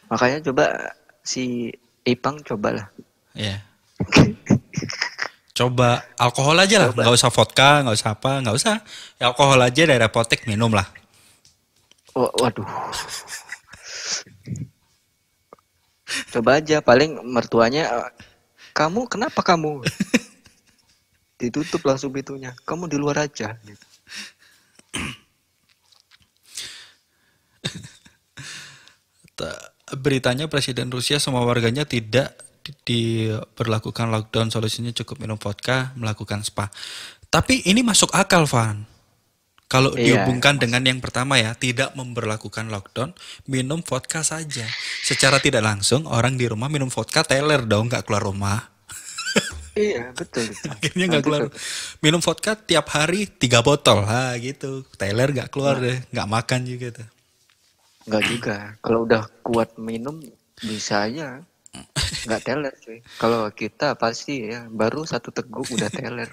Makanya coba si Ipang cobalah. Iya. Coba alkohol aja lah, nggak usah vodka, nggak usah apa, nggak usah. Ya, alkohol aja dari apotek minum lah. Waduh. Coba aja, paling mertuanya, kamu kenapa kamu? Ditutup langsung pintunya. Kamu di luar aja. Beritanya Presiden Rusia semua warganya tidak diberlakukan lockdown, solusinya cukup minum vodka, melakukan spa. Tapi ini masuk akal, Van. Kalau dihubungkan dengan yang pertama ya, tidak memberlakukan lockdown, minum vodka saja. Secara tidak langsung, orang di rumah minum vodka teler dong, nggak keluar rumah. Iya, betul. Akhirnya nggak keluar. Minum vodka tiap hari 3 botol, gitu. Teler nggak keluar deh, nggak makan juga tuh. Nggak juga. Kalau udah kuat minum, bisa aja. Nggak teler cuy. Kalau kita pasti ya, baru 1 teguk udah teler.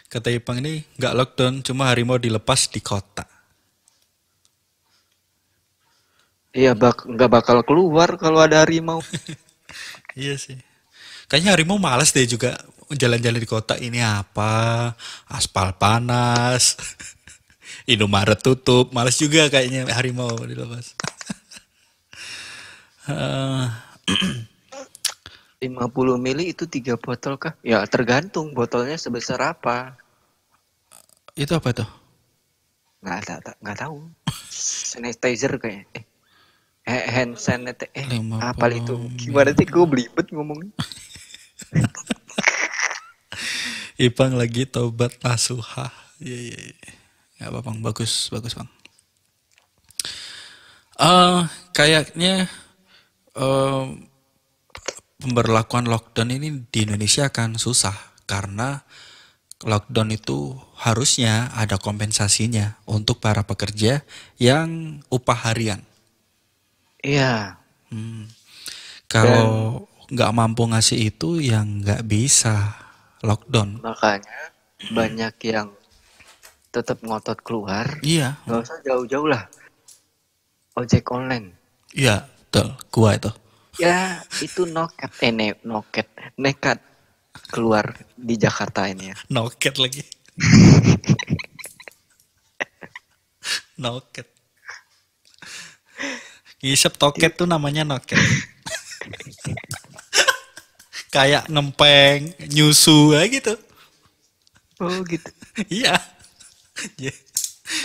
Kata Ipang ini nggak lockdown, cuma harimau dilepas di kota. Iya, nggak bakal keluar kalau ada harimau. Iya sih. Kayaknya harimau malas deh juga jalan-jalan di kota. Ini apa? Aspal panas. Indomaret tutup. Malas juga kayaknya harimau dilepas. 50 mili itu 3 botol kah? Ya tergantung botolnya sebesar apa. Itu apa tuh? Nggak tahu. Sanitizer kayaknya. Hand sanitizer. Apa itu? Gimana sih gue belibet ngomongnya? Ipang lagi tobat nasuha. Iya, iya, iya. Gak apa Bang, bagus, bagus Bang. Kayaknya eh, pemberlakuan lockdown ini di Indonesia akan susah karena lockdown itu harusnya ada kompensasinya untuk para pekerja yang upah harian. Iya, dan Kalau nggak mampu ngasih itu, yang nggak bisa lockdown. makanya banyak yang tetap ngotot keluar. Iya, Nggak usah jauh-jauh lah, ojek online. iya, betul. Gua itu Ya, itu nekat keluar di Jakarta ini ya. noket lagi, noket. Ngisep toket tuh namanya noket. Kayak ngempeng, nyusu aja gitu. Oh gitu. Iya. Iya.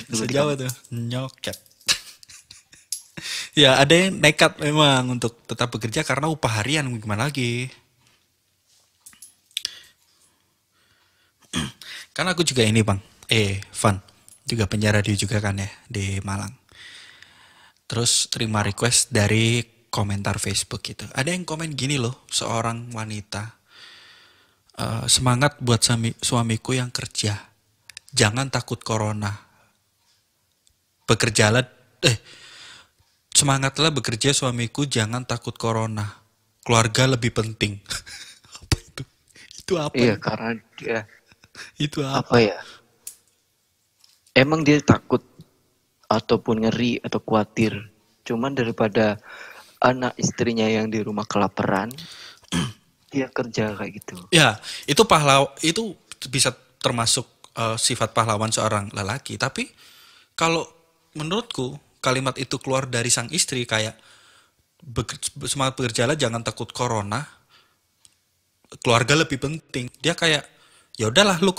Dulu Bisa di Jawa tuh, nyoket. Ya, ada yang nekat memang untuk tetap bekerja karena upah harian, gimana lagi. Karena aku juga ini bang, Van, juga penyiar radio juga kan ya di Malang. Terus terima request dari komentar Facebook gitu. Ada yang komen gini loh, seorang wanita, semangat buat suamiku yang kerja, jangan takut corona, bekerjalah, semangatlah bekerja suamiku, jangan takut corona, keluarga lebih penting. Apa itu? Itu apa Iya, itu? karena dia Itu apa apa? ya? Emang dia takut ataupun ngeri atau khawatir. Cuman daripada anak istrinya yang di rumah kelaparan, dia kerja kayak gitu. Ya, itu bisa termasuk sifat pahlawan seorang lelaki. Tapi kalau menurutku kalimat itu keluar dari sang istri kayak semangat bekerjalah, jangan takut corona, keluarga lebih penting. Dia kayak ya udahlah lu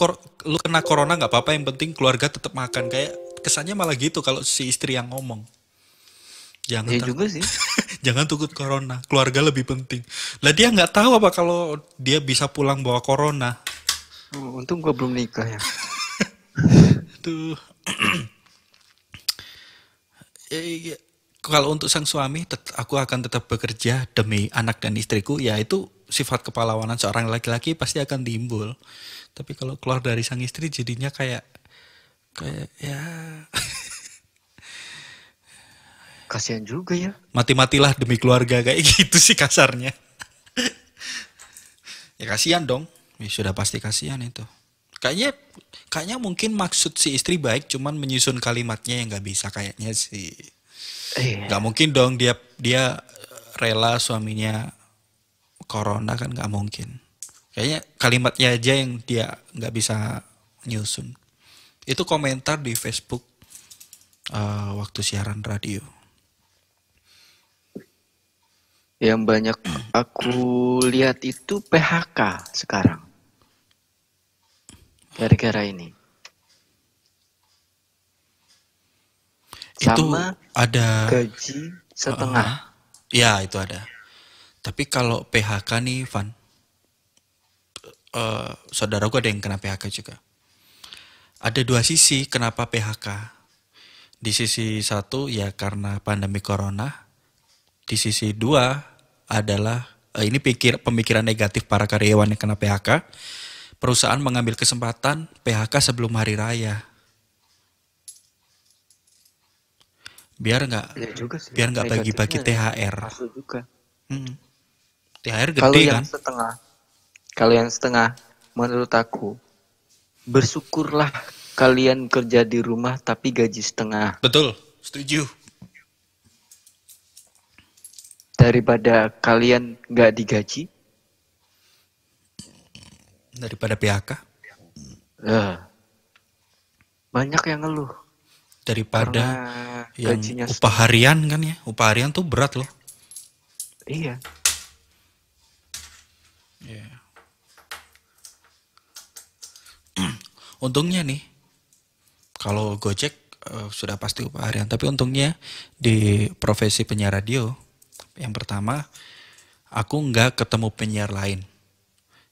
kena corona nggak apa-apa, yang penting keluarga tetap makan. Kayak kesannya malah gitu kalau si istri yang ngomong. Jangan Iya takut, juga sih. jangan takut corona, keluarga lebih penting. Lah dia nggak tahu apa kalau dia bisa pulang bawa corona. Untung gua belum nikah ya. Tuh. Ya, kalau untuk sang suami, aku akan tetap bekerja demi anak dan istriku. Ya itu sifat kepahlawanan seorang laki-laki pasti akan timbul. Tapi kalau keluar dari sang istri jadinya kayak ya Kasihan juga ya. mati-matilah demi keluarga kayak gitu sih kasarnya. Ya kasihan dong. Ya, sudah pasti kasihan itu. Kayaknya kayaknya mungkin maksud si istri baik, cuman menyusun kalimatnya yang nggak bisa kayaknya sih. Nggak Iya. mungkin dong dia dia rela suaminya corona, kan nggak mungkin. Kayaknya kalimatnya aja yang dia nggak bisa nyusun. Itu komentar di Facebook waktu siaran radio. Yang banyak aku lihat itu PHK sekarang. Gara-gara ini. Itu Sama ada gaji setengah. ya itu ada. Tapi kalau PHK nih Van, saudaraku ada yang kena PHK juga. Ada dua sisi kenapa PHK. Di sisi satu ya karena pandemi corona. Di sisi dua adalah ini pemikiran negatif para karyawan yang kena PHK. Perusahaan mengambil kesempatan PHK sebelum hari raya. Biar nggak Iya juga sih. biar nggak bagi-bagi Negatifnya THR. masuk juga. THR Kalau gede yang kan? setengah, kalau yang setengah, menurut aku bersyukurlah kalian kerja di rumah tapi gaji setengah Betul, setuju. daripada kalian nggak digaji. Daripada PHK, Banyak yang ngeluh daripada karena yang gajinya upah setengah. harian kan ya. Upah harian tuh berat loh. Iya. Untungnya nih, kalau Gojek sudah pasti upah harian. Tapi untungnya di profesi penyiar radio, yang pertama, aku nggak ketemu penyiar lain.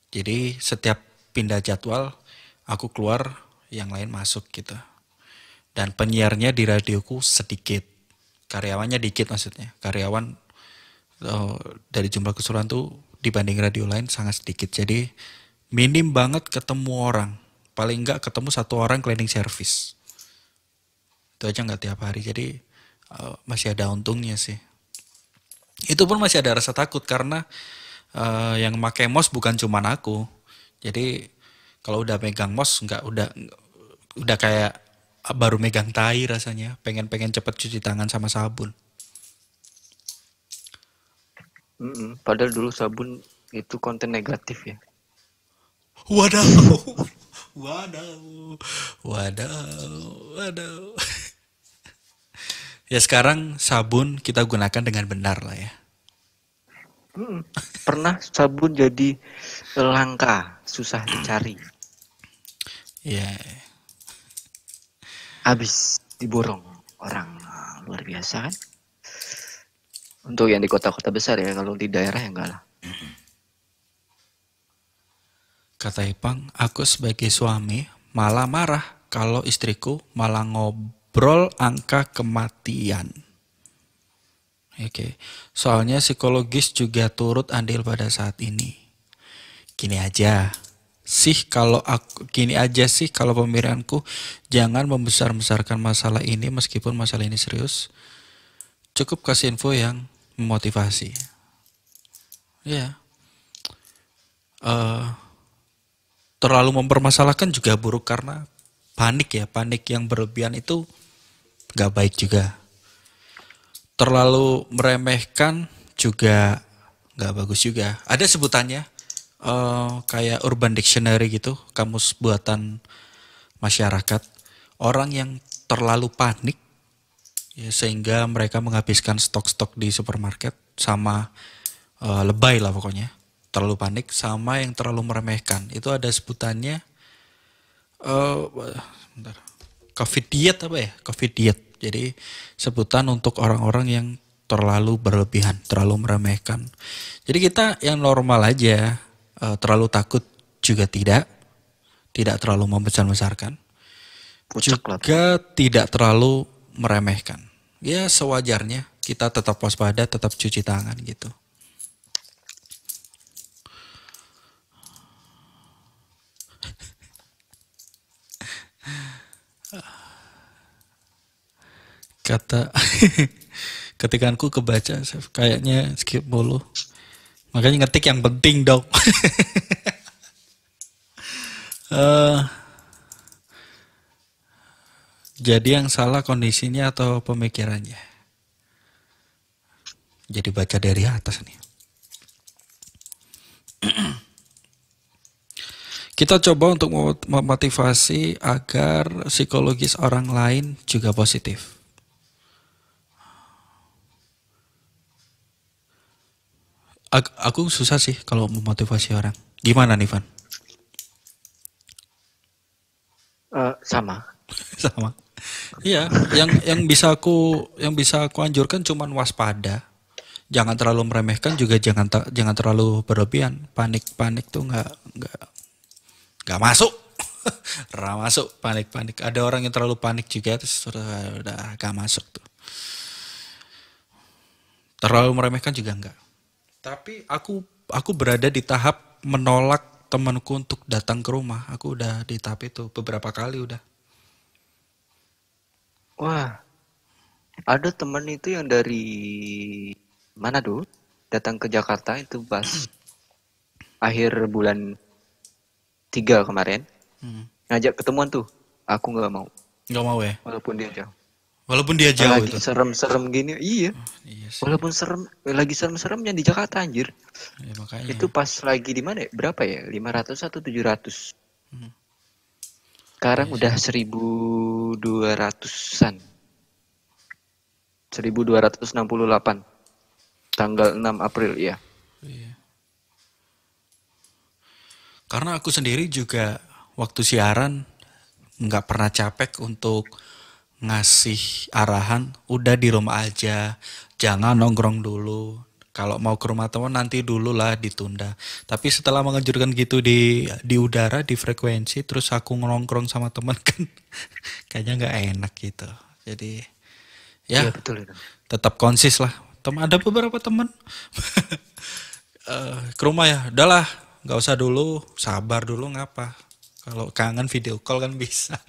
Jadi setiap pindah jadwal, aku keluar, yang lain masuk gitu. Dan penyiarnya di radioku sedikit, karyawannya dikit maksudnya. Karyawan dari jumlah keseluruhan tuh dibanding radio lain sangat sedikit. Jadi minim banget ketemu orang. Paling enggak ketemu satu orang cleaning service. Itu aja nggak tiap hari. Jadi masih ada untungnya sih. Itu pun masih ada rasa takut karena yang pakai mouse bukan cuman aku. Jadi kalau udah megang mouse udah kayak baru megang tai rasanya. Pengen cepet cuci tangan sama sabun. Padahal dulu sabun itu konten negatif ya. Wadaw. Wadaw. Ya sekarang sabun kita gunakan dengan benar lah ya. Pernah sabun jadi langka, susah dicari. Ya. Habis diborong orang. Luar biasa kan? Untuk yang di kota-kota besar ya, kalau di daerah ya enggak lah. Kata Ipang, aku sebagai suami malah marah kalau istriku malah ngobrol angka kematian. Oke, soalnya psikologis juga turut andil pada saat ini. Gini aja sih kalau pemikiranku, jangan membesar-besarkan masalah ini meskipun masalah ini serius. Cukup kasih info yang memotivasi. Ya. Terlalu mempermasalahkan juga buruk karena panik yang berlebihan itu gak baik juga. Terlalu meremehkan juga gak bagus juga. Ada sebutannya kayak Urban Dictionary gitu, kamus buatan masyarakat. Orang yang terlalu panik ya, sehingga mereka menghabiskan stok-stok di supermarket, sama lebay lah pokoknya. Terlalu panik sama yang terlalu meremehkan. Itu ada sebutannya COVID diet apa ya? COVID diet. Jadi sebutan untuk orang-orang yang terlalu berlebihan, terlalu meremehkan. Jadi kita yang normal aja, terlalu takut juga tidak terlalu membesar-besarkan, juga tidak terlalu meremehkan. Ya sewajarnya kita tetap waspada, tetap cuci tangan gitu. Kata ketikanku kebaca, kayaknya skip dulu. Makanya ngetik yang penting dong. Jadi yang salah kondisinya atau pemikirannya? Jadi baca dari atas nih. Kita coba untuk memotivasi agar psikologis orang lain juga positif. Aku susah sih kalau memotivasi orang. Gimana nih, Van? Sama. Sama. Iya, yang bisa aku anjurkan cuman waspada. Jangan terlalu meremehkan, juga jangan terlalu berlebihan. Panik tuh nggak masuk. Masuk panik. Ada orang yang terlalu panik juga, terus udah gak masuk tuh. Terlalu meremehkan juga enggak. Tapi aku berada di tahap menolak temanku untuk datang ke rumah. Aku udah di tahap itu beberapa kali udah. Wah, ada teman itu yang dari mana tuh datang ke Jakarta itu pas akhir bulan 3 kemarin. Ngajak ketemuan tuh. Aku nggak mau. Nggak mau ya? Walaupun dia jauh. Walaupun dia jauh lagi itu. serem-serem gini, iya. Iya sih. Walaupun lagi serem-seremnya di Jakarta anjir. Ya, makanya. Itu pas lagi di mana ya? Berapa ya? 500 atau 700. Sekarang udah 1.200-an. 1.268. Tanggal 6 April ya. Iya. Karena aku sendiri juga waktu siaran nggak pernah capek untuk ngasih arahan, udah di rumah aja, jangan nongkrong dulu, Kalau mau ke rumah teman nanti dulu lah ditunda. Tapi setelah mengejutkan gitu di udara, di frekuensi, terus aku nongkrong sama teman kan kayaknya nggak enak gitu. Jadi Iya ya betul itu. tetap konsis lah. Ada beberapa teman ke rumah ya, udahlah nggak usah dulu, sabar dulu ngapa. Kalau kangen video call kan bisa.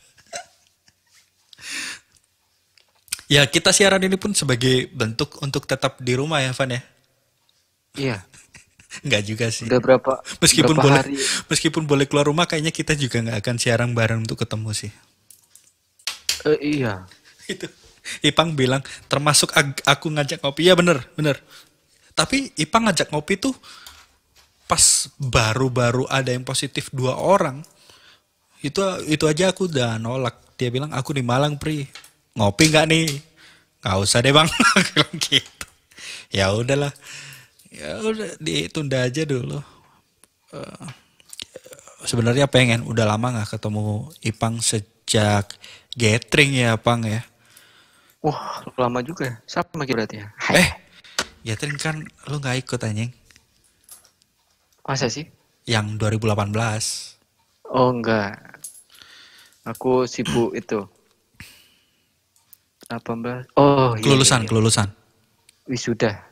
Ya kita siaran ini pun sebagai bentuk untuk tetap di rumah ya Van ya. Iya. Nggak juga sih. Udah Meskipun berapa boleh hari? meskipun boleh keluar rumah kayaknya kita juga nggak akan siaran bareng untuk ketemu sih. Iya. Itu Ipang bilang termasuk aku ngajak ngopi. Ya bener bener. Tapi Ipang ngajak ngopi tuh pas baru-baru ada yang positif 2 orang. Itu aja aku udah nolak. Dia bilang aku di Malang Pri. Ngopi nggak nih? Nggak usah deh bang. Aku bilang gitu. Ya udahlah. Ya udah ditunda aja dulu. Sebenarnya pengen udah lama nggak ketemu Ipang sejak gathering ya Pang ya. Wah, lama juga ya. Sama kita berarti ya. Hai. Gathering kan lu nggak ikut anjing. Masa sih? Yang 2018. Oh enggak. Aku sibuk itu. 18. Oh iya iya iya. Kelulusan. Wisuda.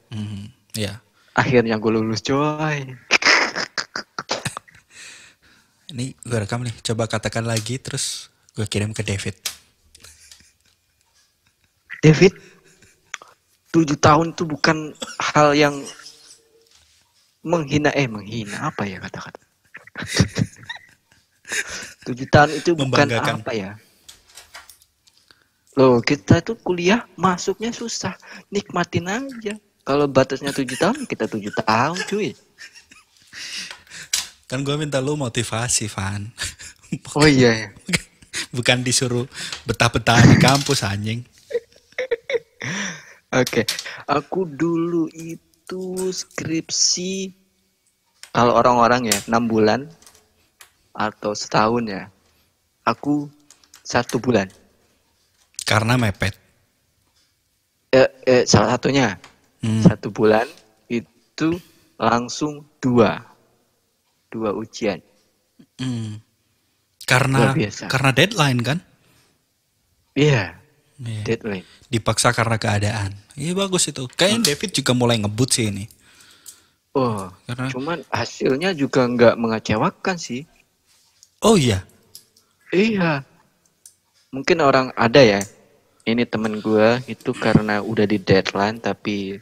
Ya. Akhirnya gue lulus coy. Ini gue rekam nih. Coba katakan lagi terus gue kirim ke David. David, 7 tahun itu bukan hal yang menghina apa ya kata-kata. 7 tahun itu bukan Membanggakan. apa ya. Loh, kita tuh kuliah masuknya susah. Nikmatin aja. Kalau batasnya 7 tahun, kita 7 tahun cuy. Kan gue minta lu motivasi Van. Oh iya ya. Bukan disuruh betah-betah di kampus anjing. Oke. Aku dulu itu skripsi, kalau orang-orang ya 6 bulan atau setahun ya. Aku 1 bulan. Karena mepet. Salah satunya 1 bulan itu langsung dua ujian. Karena Luar biasa. karena deadline kan? Iya, Iya. deadline. Dipaksa karena keadaan. Iya bagus itu. Kayaknya David juga mulai ngebut sih ini. Oh, Karena cuman hasilnya juga nggak mengecewakan sih. oh iya. Iya, mungkin orang ada ya. Ini temen gue itu karena udah di deadline tapi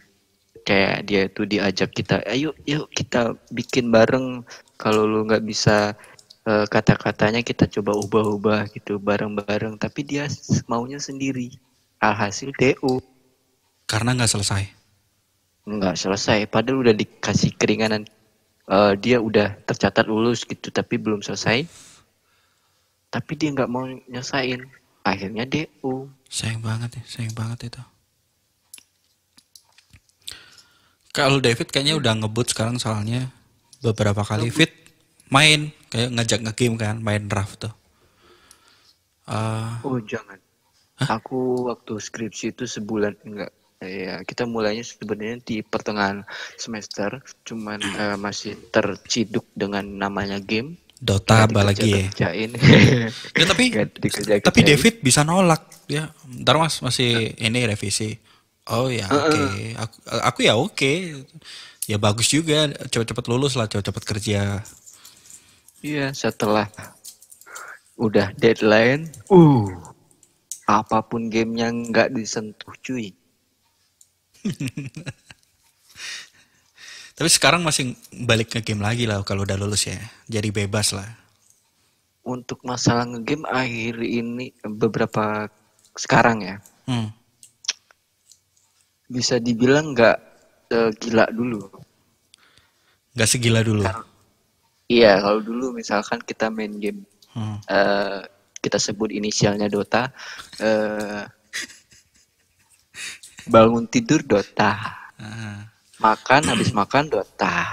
kayak dia itu diajak kita, ayo yuk kita bikin bareng. Kalau lu nggak bisa kata-katanya kita coba ubah-ubah gitu bareng-bareng. Tapi dia maunya sendiri. Alhasil DO Karena nggak selesai. nggak selesai. Padahal udah dikasih keringanan. Dia udah tercatat lulus gitu tapi belum selesai. Tapi dia nggak mau nyesain. Akhirnya DO. Sayang banget itu. Kalau David kayaknya udah ngebut sekarang soalnya beberapa kali fit main kayak ngajak nge-game kan, main draft tuh. Oh jangan. Aku waktu skripsi itu sebulan enggak. Ya kita mulainya sebenarnya di pertengahan semester, cuman masih terciduk dengan namanya game. Dota Nggak apalagi ya. dikerjain. Ya tapi David bisa nolak ya. Ntar mas masih ini revisi. Oh ya oke. Aku ya oke. Ya bagus juga. Cepet-cepet lulus lah. Cepet-cepet kerja. Iya, setelah udah deadline, apapun gamenya nggak disentuh cuy. Tapi sekarang masih balik ke game lagi lah kalau udah lulus ya. Jadi bebas lah. Untuk masalah ngegame akhir ini beberapa sekarang ya, bisa dibilang nggak gila dulu. Gak segila dulu. Iya, kalau dulu misalkan kita main game, kita sebut inisialnya Dota, bangun tidur Dota, habis makan Dota,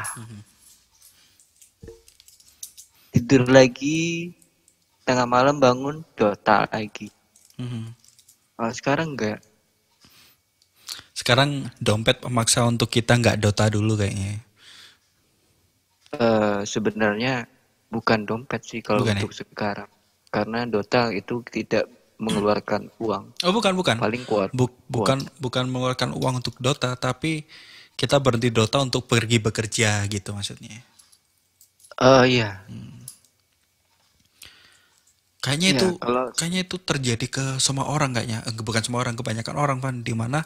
tidur lagi, tengah malam bangun Dota lagi. Kalau sekarang enggak. sekarang dompet memaksa untuk kita nggak Dota dulu kayaknya. Sebenarnya bukan dompet sih kalau Bukan ya? untuk sekarang. Karena Dota itu tidak mengeluarkan uang. Oh bukan. Paling kuat. Bukan mengeluarkan uang untuk Dota, tapi kita berhenti Dota untuk pergi bekerja gitu maksudnya. Iya. Kayaknya Iya, itu kalau kayaknya itu terjadi ke semua orang kayaknya. Bukan semua orang, kebanyakan orang Van, di mana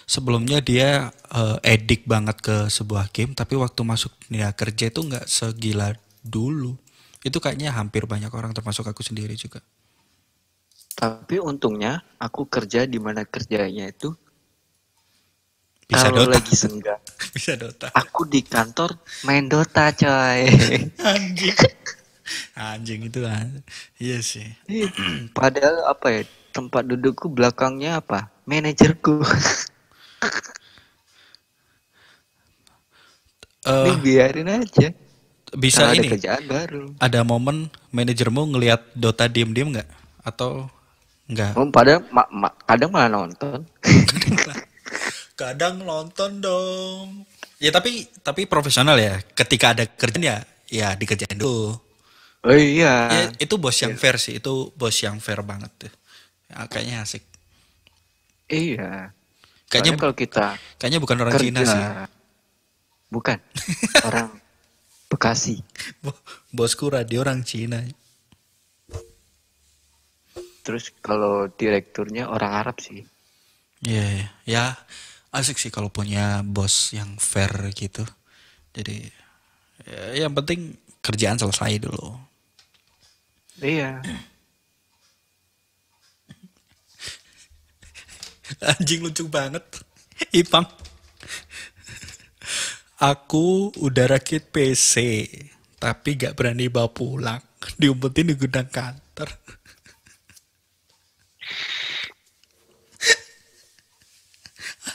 sebelumnya dia edik banget ke sebuah game, tapi waktu masuk dunia kerja itu nggak segila dulu. Itu kayaknya hampir banyak orang termasuk aku sendiri juga. tapi untungnya aku kerja di mana kerjanya itu Bisa kalau Dota. lagi senggang, Bisa Dota. aku di kantor main Dota, coy. Anjing. Anjing itu kan. Iya sih. Padahal apa ya? Tempat dudukku belakangnya apa? Manajerku. Ini Eh biarin aja. bisa Karena ada ini. kerjaan baru. Ada momen manajermu ngelihat Dota diem-diem nggak? Atau nggak? Padahal kadang malah nonton. Kadang nonton dong. Ya tapi profesional ya. Ketika ada kerjaan ya dikerjain dulu. Oh iya. Ya itu bos yang fair sih. Itu bos yang fair banget tuh. Ya, kayaknya asik. Iya. Kayaknya Soalnya kalau kita kayaknya bukan orang Cina kerja, sih. bukan orang Bekasi. Bosku radio orang Cina. Terus kalau direkturnya orang Arab sih. Iya, ya asik sih kalau punya bos yang fair gitu. Jadi ya, yang penting kerjaan selesai dulu. Iya. Anjing lucu banget. Ipang. Aku udah rakit PC, tapi gak berani bawa pulang. Diumpetin di gudang kantor.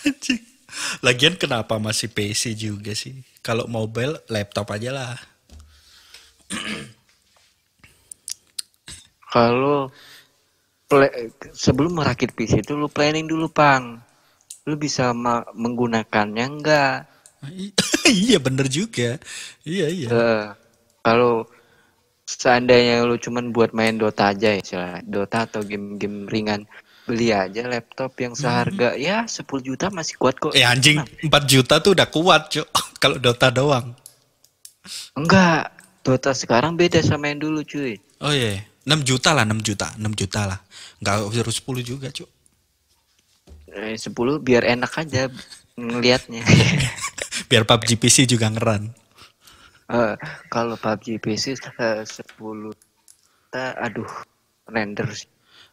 Anjing. Lagian kenapa masih PC juga sih? Kalau mobile, laptop aja lah. Kalau sebelum merakit PC itu lu planning dulu, Pang. Lu bisa menggunakannya enggak? Iya bener juga. Iya. Kalau seandainya lu cuman buat main Dota aja ya, misalnya Dota atau game-game ringan, beli aja laptop yang seharga ya 10 juta masih kuat kok. Anjing 4 juta tuh udah kuat cuk. Kalau Dota doang. Enggak, Dota sekarang beda sama yang dulu, cuy. Oh iya, 6 juta lah, 6 juta lah. Enggak harus 10 juga, Cuk. 10 biar enak aja ngelihatnya. Biar PUBG PC juga ngeran. Kalau PUBG PC 10 aduh, render sih.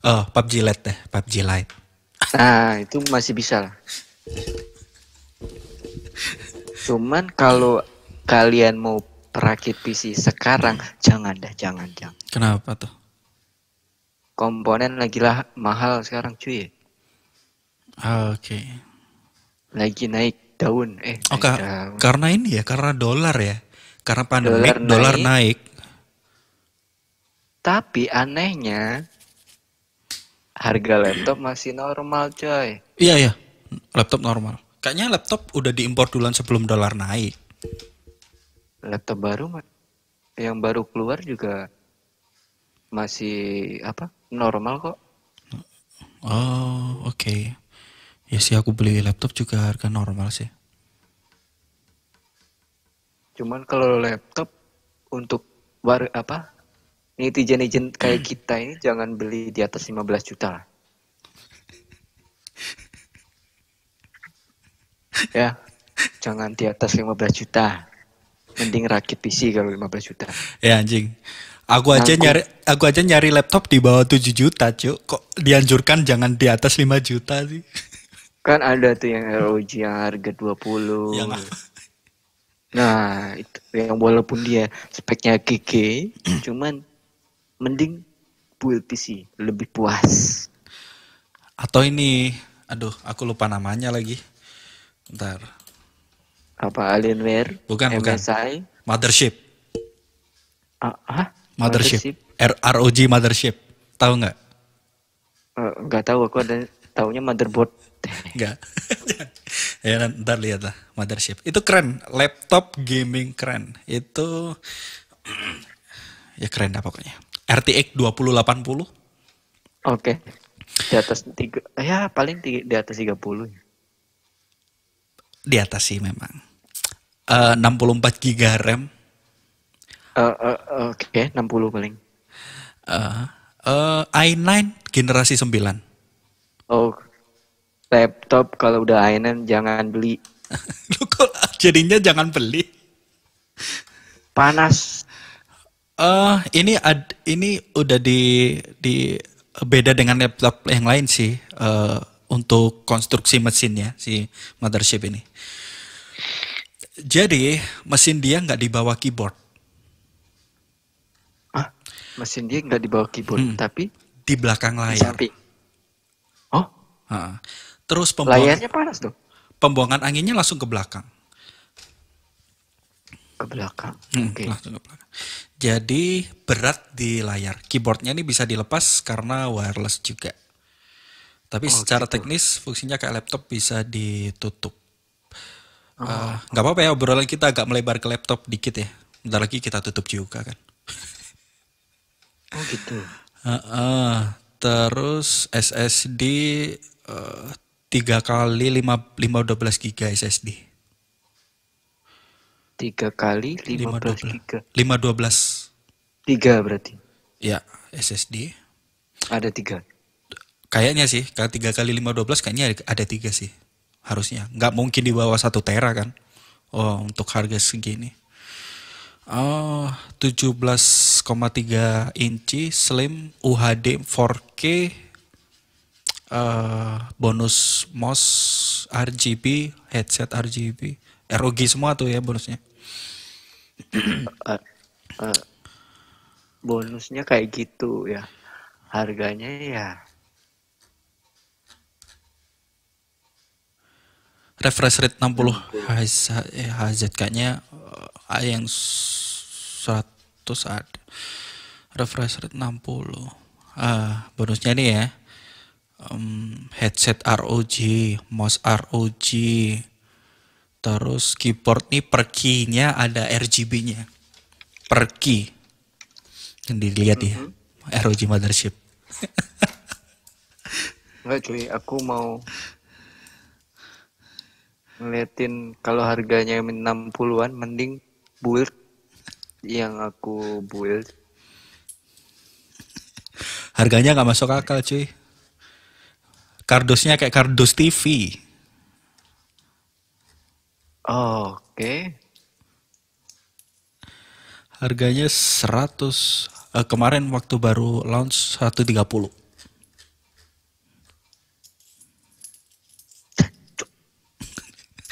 Oh, PUBG Lite deh, PUBG Lite. Nah, itu masih bisa lah. Cuman kalau kalian mau perakit PC sekarang, jangan. Kenapa tuh? Komponen lagi lah mahal sekarang, cuy. Oke. Lagi naik daun. Oh, Naik daun. karena ini ya, karena dolar ya. Karena pandemi, Dolar dolar naik. Tapi anehnya harga laptop masih normal, coy. Iya, laptop normal. Kayaknya laptop udah diimpor duluan sebelum dolar naik. Laptop baru yang baru keluar juga masih normal kok. Oh, oke. Ya sih aku beli laptop juga harga normal sih. Cuman kalau laptop untuk netizen kayak kita ini jangan beli di atas 15 juta lah. Ya, jangan di atas 15 juta. Mending rakit PC kalau 15 juta. Ya anjing. Aku aja nyari laptop di bawah 7 juta, Cuk. Kok dianjurkan jangan di atas 5 juta sih? Kan ada tuh yang ROG yang harga 20. Yang Nah, itu yang walaupun dia speknya GG, cuman mending build PC, lebih puas. atau ini, aduh, aku lupa namanya lagi. Bentar. Apa Alienware? Bukan. MSI? Mothership. Mothership? ROG Mothership. Tahu nggak? Nggak tahu, aku ada Taunya motherboard. Enggak. Ya ntar lihat lah mothership. Itu keren, laptop gaming keren. Itu ya keren dah pokoknya. RTX 2080 Oke. Di atas 3, ya paling di atas 30. di atas sih memang. 64 GB RAM. Oke, 60 paling. i9 generasi 9. Oh, laptop kalau udah i9 jangan beli. Lu kok jadinya jangan beli? Panas. Ini udah di beda dengan laptop yang lain sih, untuk konstruksi mesinnya si mothership ini. Jadi mesin dia nggak di bawah keyboard, Mesin dia nggak di bawah keyboard, tapi di belakang di layar. samping. Oh, Ha. Terus layarnya panas tuh pembuangan anginnya langsung ke belakang. ke belakang. Oke. Langsung ke belakang. Jadi berat di layar. Keyboardnya ini bisa dilepas karena wireless juga. Tapi secara gitu. teknis fungsinya kayak laptop bisa ditutup. Nggak apa-apa ya, obrolan kita agak melebar ke laptop dikit ya. Bentar lagi kita tutup juga kan. Oh gitu. Terus SSD 3 kali 512 GB SSD. 3 kali 15 giga. 512. 3 berarti. Ya, SSD. Ada 3. Kayaknya sih, kalau 3 kali 512 kayaknya ada 3 sih. Harusnya. Nggak mungkin di bawah 1 tera kan. Oh, untuk harga segini. 17,3 inci, slim, UHD 4K, bonus mouse RGB, headset RGB, ROG semua tuh ya bonusnya. Bonusnya kayak gitu ya. Harganya ya Refresh rate 60 Hz kayaknya yang 100 ada. Refresh rate 60. Bonusnya nih ya. Headset ROG, mouse ROG. Terus keyboard nih per key-nya ada RGB-nya. Per key. Yang dilihat ya. ROG mothership. enggak cuy, aku mau ngeliatin kalau harganya 60-an mending build yang aku build. Harganya nggak masuk akal cuy. Kardusnya kayak kardus TV. Oke. Harganya 100. Kemarin waktu baru launch 130.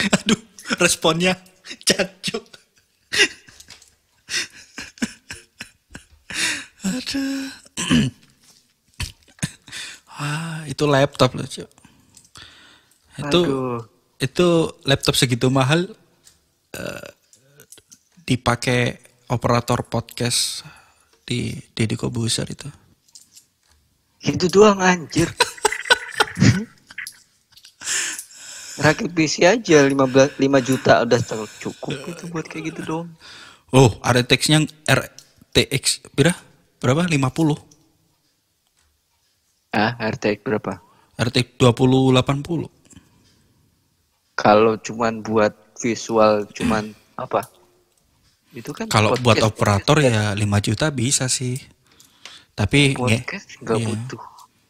Aduh, responnya cacut. Aduh. Itu laptop loh, Cuk. Aduh. Itu laptop segitu mahal dipakai operator podcast di Deddy Kobuser itu. Itu doang anjir. Rakit PC aja 5 juta udah cukup itu buat kayak gitu dong. Oh, RTX-nya RTX berapa? 50. RTX berapa? RTX 2080. Kalau cuman buat visual cuman apa? Itu kan Kalau buat podcast, operator ya 5 juta bisa sih. Tapi podcast nggak iya. butuh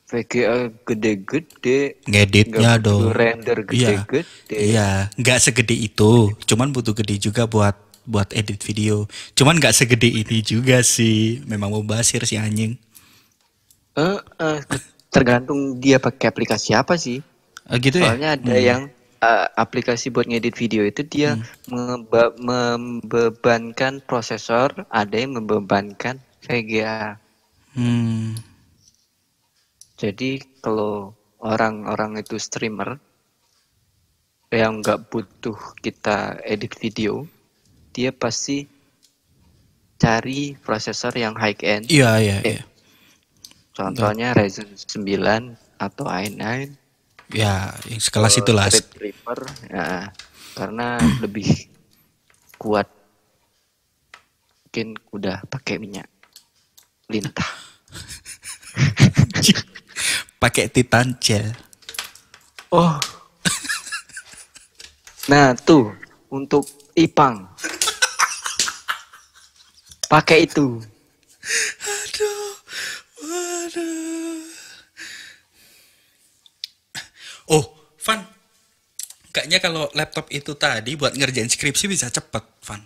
VGA gede-gede, Ngeditnya nggak butuh dong. render Iya, gede-gede. iya, nggak segede itu. Cuman butuh gede juga buat edit video. Cuman nggak segede ini juga sih. Memang mau basir si anjing. Tergantung dia pakai aplikasi apa sih. Gitu ya? Soalnya ada yang aplikasi buat ngedit video itu dia membebankan prosesor, ada yang membebankan VGA. Jadi kalau orang-orang itu streamer yang nggak butuh kita edit video, dia pasti cari prosesor yang high end. Iya. Contohnya Ryzen 9 atau i9 Ya, yang sekelas itulah. Threadripper ya, karena lebih kuat, mungkin udah pakai minyak lintah. Pakai Titan Gel. Oh, nah tuh untuk Ipang pakai itu. Waduh. Oh, Van. Kayaknya kalau laptop itu tadi buat ngerjain skripsi bisa cepet, Van.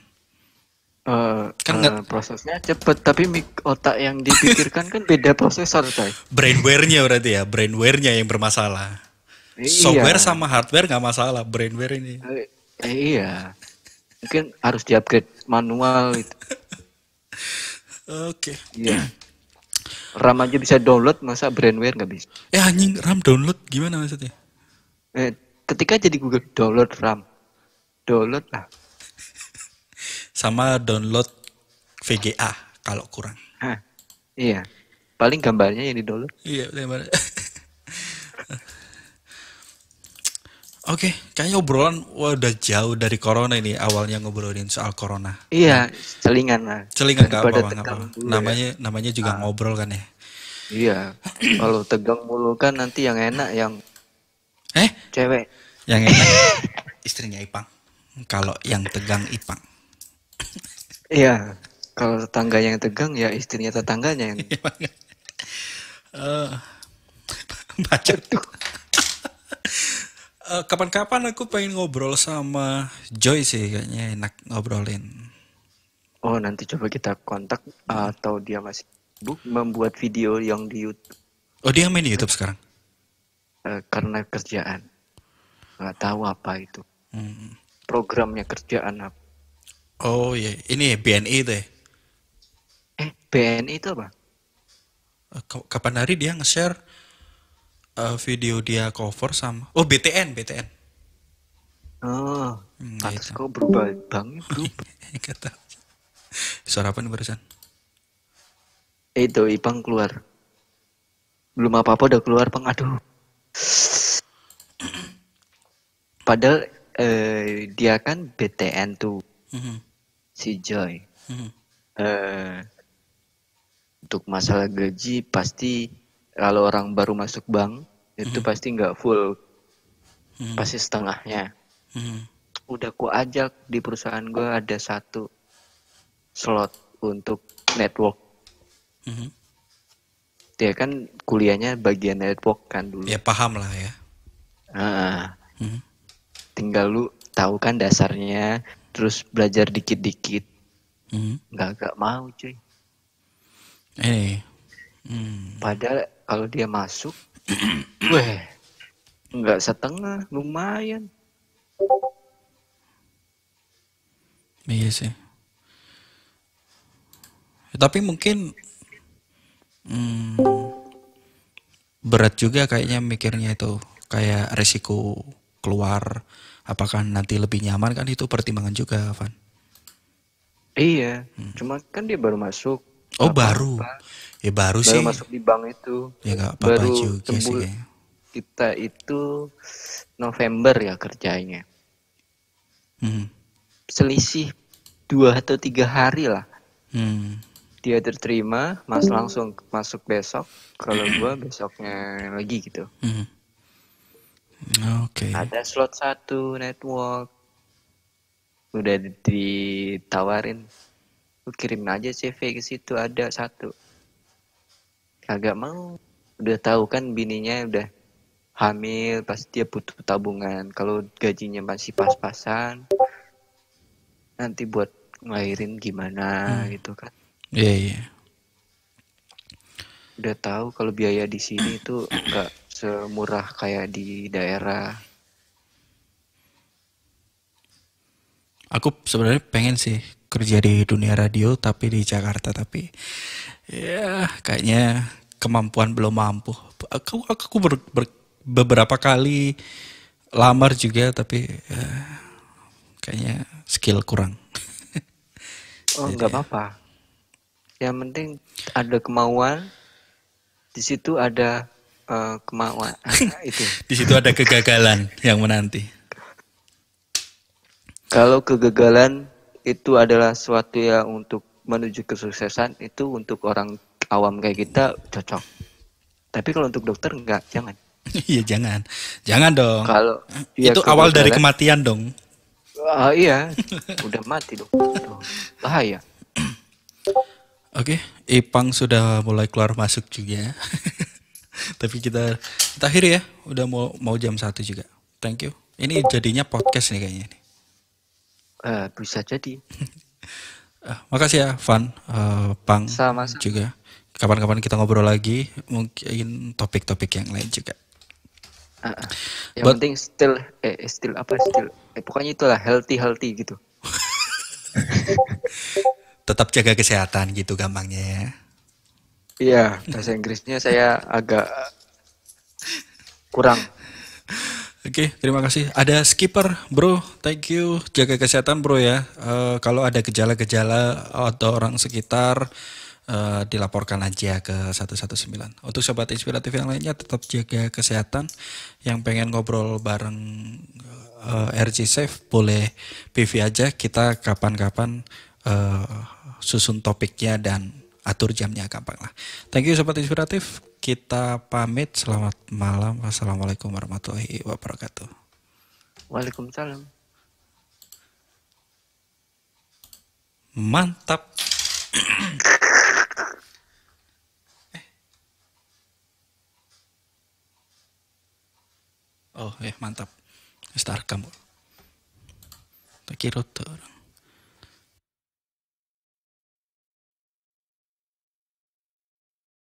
Kan Prosesnya cepet, tapi otak yang dipikirkan kan beda prosesor, coy. brainware-nya berarti ya, brainware-nya yang bermasalah. Iya, Software sama hardware nggak masalah, brainware ini. iya. Mungkin harus di-upgrade manual itu. Oke. Iya. RAM aja bisa download, masa brainware nggak bisa? Anjing, RAM download gimana maksudnya? Ketika jadi Google download RAM, download lah. Sama download VGA kalau kurang. Hah, iya. Paling gambarnya yang di-download. Iya, benar. Oke, kayaknya obrolan udah jauh dari corona ini. Awalnya ngobrolin soal corona. Iya, selingan lah. Celingan nggak Daripada apa-apa, nggak tegang apa-apa. dulu Namanya juga ngobrol kan ya. Iya. Kalau tegang mulu kan nanti yang enak yang cewek. Yang enak istrinya Ipang. Kalau yang tegang Ipang. Iya. Kalau tetangga yang tegang ya istrinya tetangganya yang Baca tuh. Kapan-kapan aku pengen ngobrol sama Joy sih, kayaknya enak ngobrolin. Oh, nanti coba kita kontak atau dia masih sibuk membuat video yang di YouTube. Oh, dia main di YouTube sekarang? Karena kerjaan. Nggak tahu apa itu. Hmm. Programnya kerjaan apa. Oh iya, ini BNI itu ya? BNI itu apa? Kapan hari dia nge-share video dia cover sama... Oh, BTN. Oh, Gitu. pantas kok berubah banget, berubah. Nggak tahu. Suara apa nih barusan? Itu Ipang keluar. Belum apa-apa udah keluar, Pang. Aduh. Padahal dia kan BTN tuh, si Joy. Untuk masalah gaji pasti kalau orang baru masuk bank itu pasti nggak full, pasti setengahnya. Udah ku ajak di perusahaan gue ada 1 slot untuk network. Dia kan kuliahnya bagian network kan dulu. Ya paham lah ya. Tinggal lu tahu kan dasarnya, terus belajar dikit-dikit. Nggak mau cuy. Padahal kalau dia masuk, weh, nggak setengah, lumayan. Iya sih. Tapi mungkin berat juga kayaknya mikirnya itu. Kayak resiko keluar, apakah nanti lebih nyaman, kan itu pertimbangan juga, Van. Iya, cuma kan dia baru masuk. Oh baru, ya baru sih. Baru masuk di bank itu. Ya nggak apa-apa Baru juga sih tembul. kayaknya. Kita itu November ya kerjanya. Selisih 2 atau 3 hari lah. Dia terterima, Mas langsung masuk besok. Kalau gua besoknya lagi gitu. Oke. Ada slot 1 network. Udah ditawarin, lu kirim aja CV ke situ, ada 1. Kagak mau. Udah tahu kan bininya udah hamil, pasti dia butuh tabungan. Kalau gajinya masih pas-pasan, nanti buat ngelahirin gimana gitu kan. Iya. Udah tahu kalau biaya di sini itu nggak semurah kayak di daerah. Aku sebenarnya pengen sih kerja di dunia radio tapi di Jakarta, tapi ya kayaknya kemampuan belum mampu. Aku beberapa kali lamar juga tapi kayaknya skill kurang. Oh, nggak apa-apa. Yang penting ada kemauan. Di situ ada kemauan itu. Di situ ada kegagalan yang menanti. Kalau kegagalan itu adalah suatu yang untuk menuju kesuksesan, itu untuk orang awam kayak kita cocok. Tapi kalau untuk dokter enggak, jangan. Iya jangan. Jangan dong. Kalau dia Itu awal dari kegagalan, kematian dong. iya, udah mati dong. Tuh, bahaya. Oke, Ipang sudah mulai keluar masuk juga. Tapi kita akhiri ya. Udah mau jam 1 juga. Thank you. Ini jadinya podcast nih kayaknya nih. Bisa jadi. Makasih ya, Van, Pang Sama-sama. juga. Kapan-kapan kita ngobrol lagi, mungkin topik-topik yang lain juga. Yang But- penting still pokoknya itulah healthy gitu. Tetap jaga kesehatan gitu gampangnya ya. Iya, bahasa Inggrisnya saya agak kurang. Oke, terima kasih. Ada skipper, bro. Thank you. Jaga kesehatan, bro ya. Kalau ada gejala-gejala atau orang sekitar, dilaporkan aja ke 119. Untuk sobat inspiratif yang lainnya, tetap jaga kesehatan. Yang pengen ngobrol bareng RG Safe, boleh PV aja. Kita kapan-kapan susun topiknya dan atur jamnya gampang lah. Thank you sobat inspiratif. Kita pamit. Selamat malam. Wassalamualaikum warahmatullahi wabarakatuh. Waalaikumsalam. Mantap. Oh, mantap. Start kamu. Tak kira tuh orang.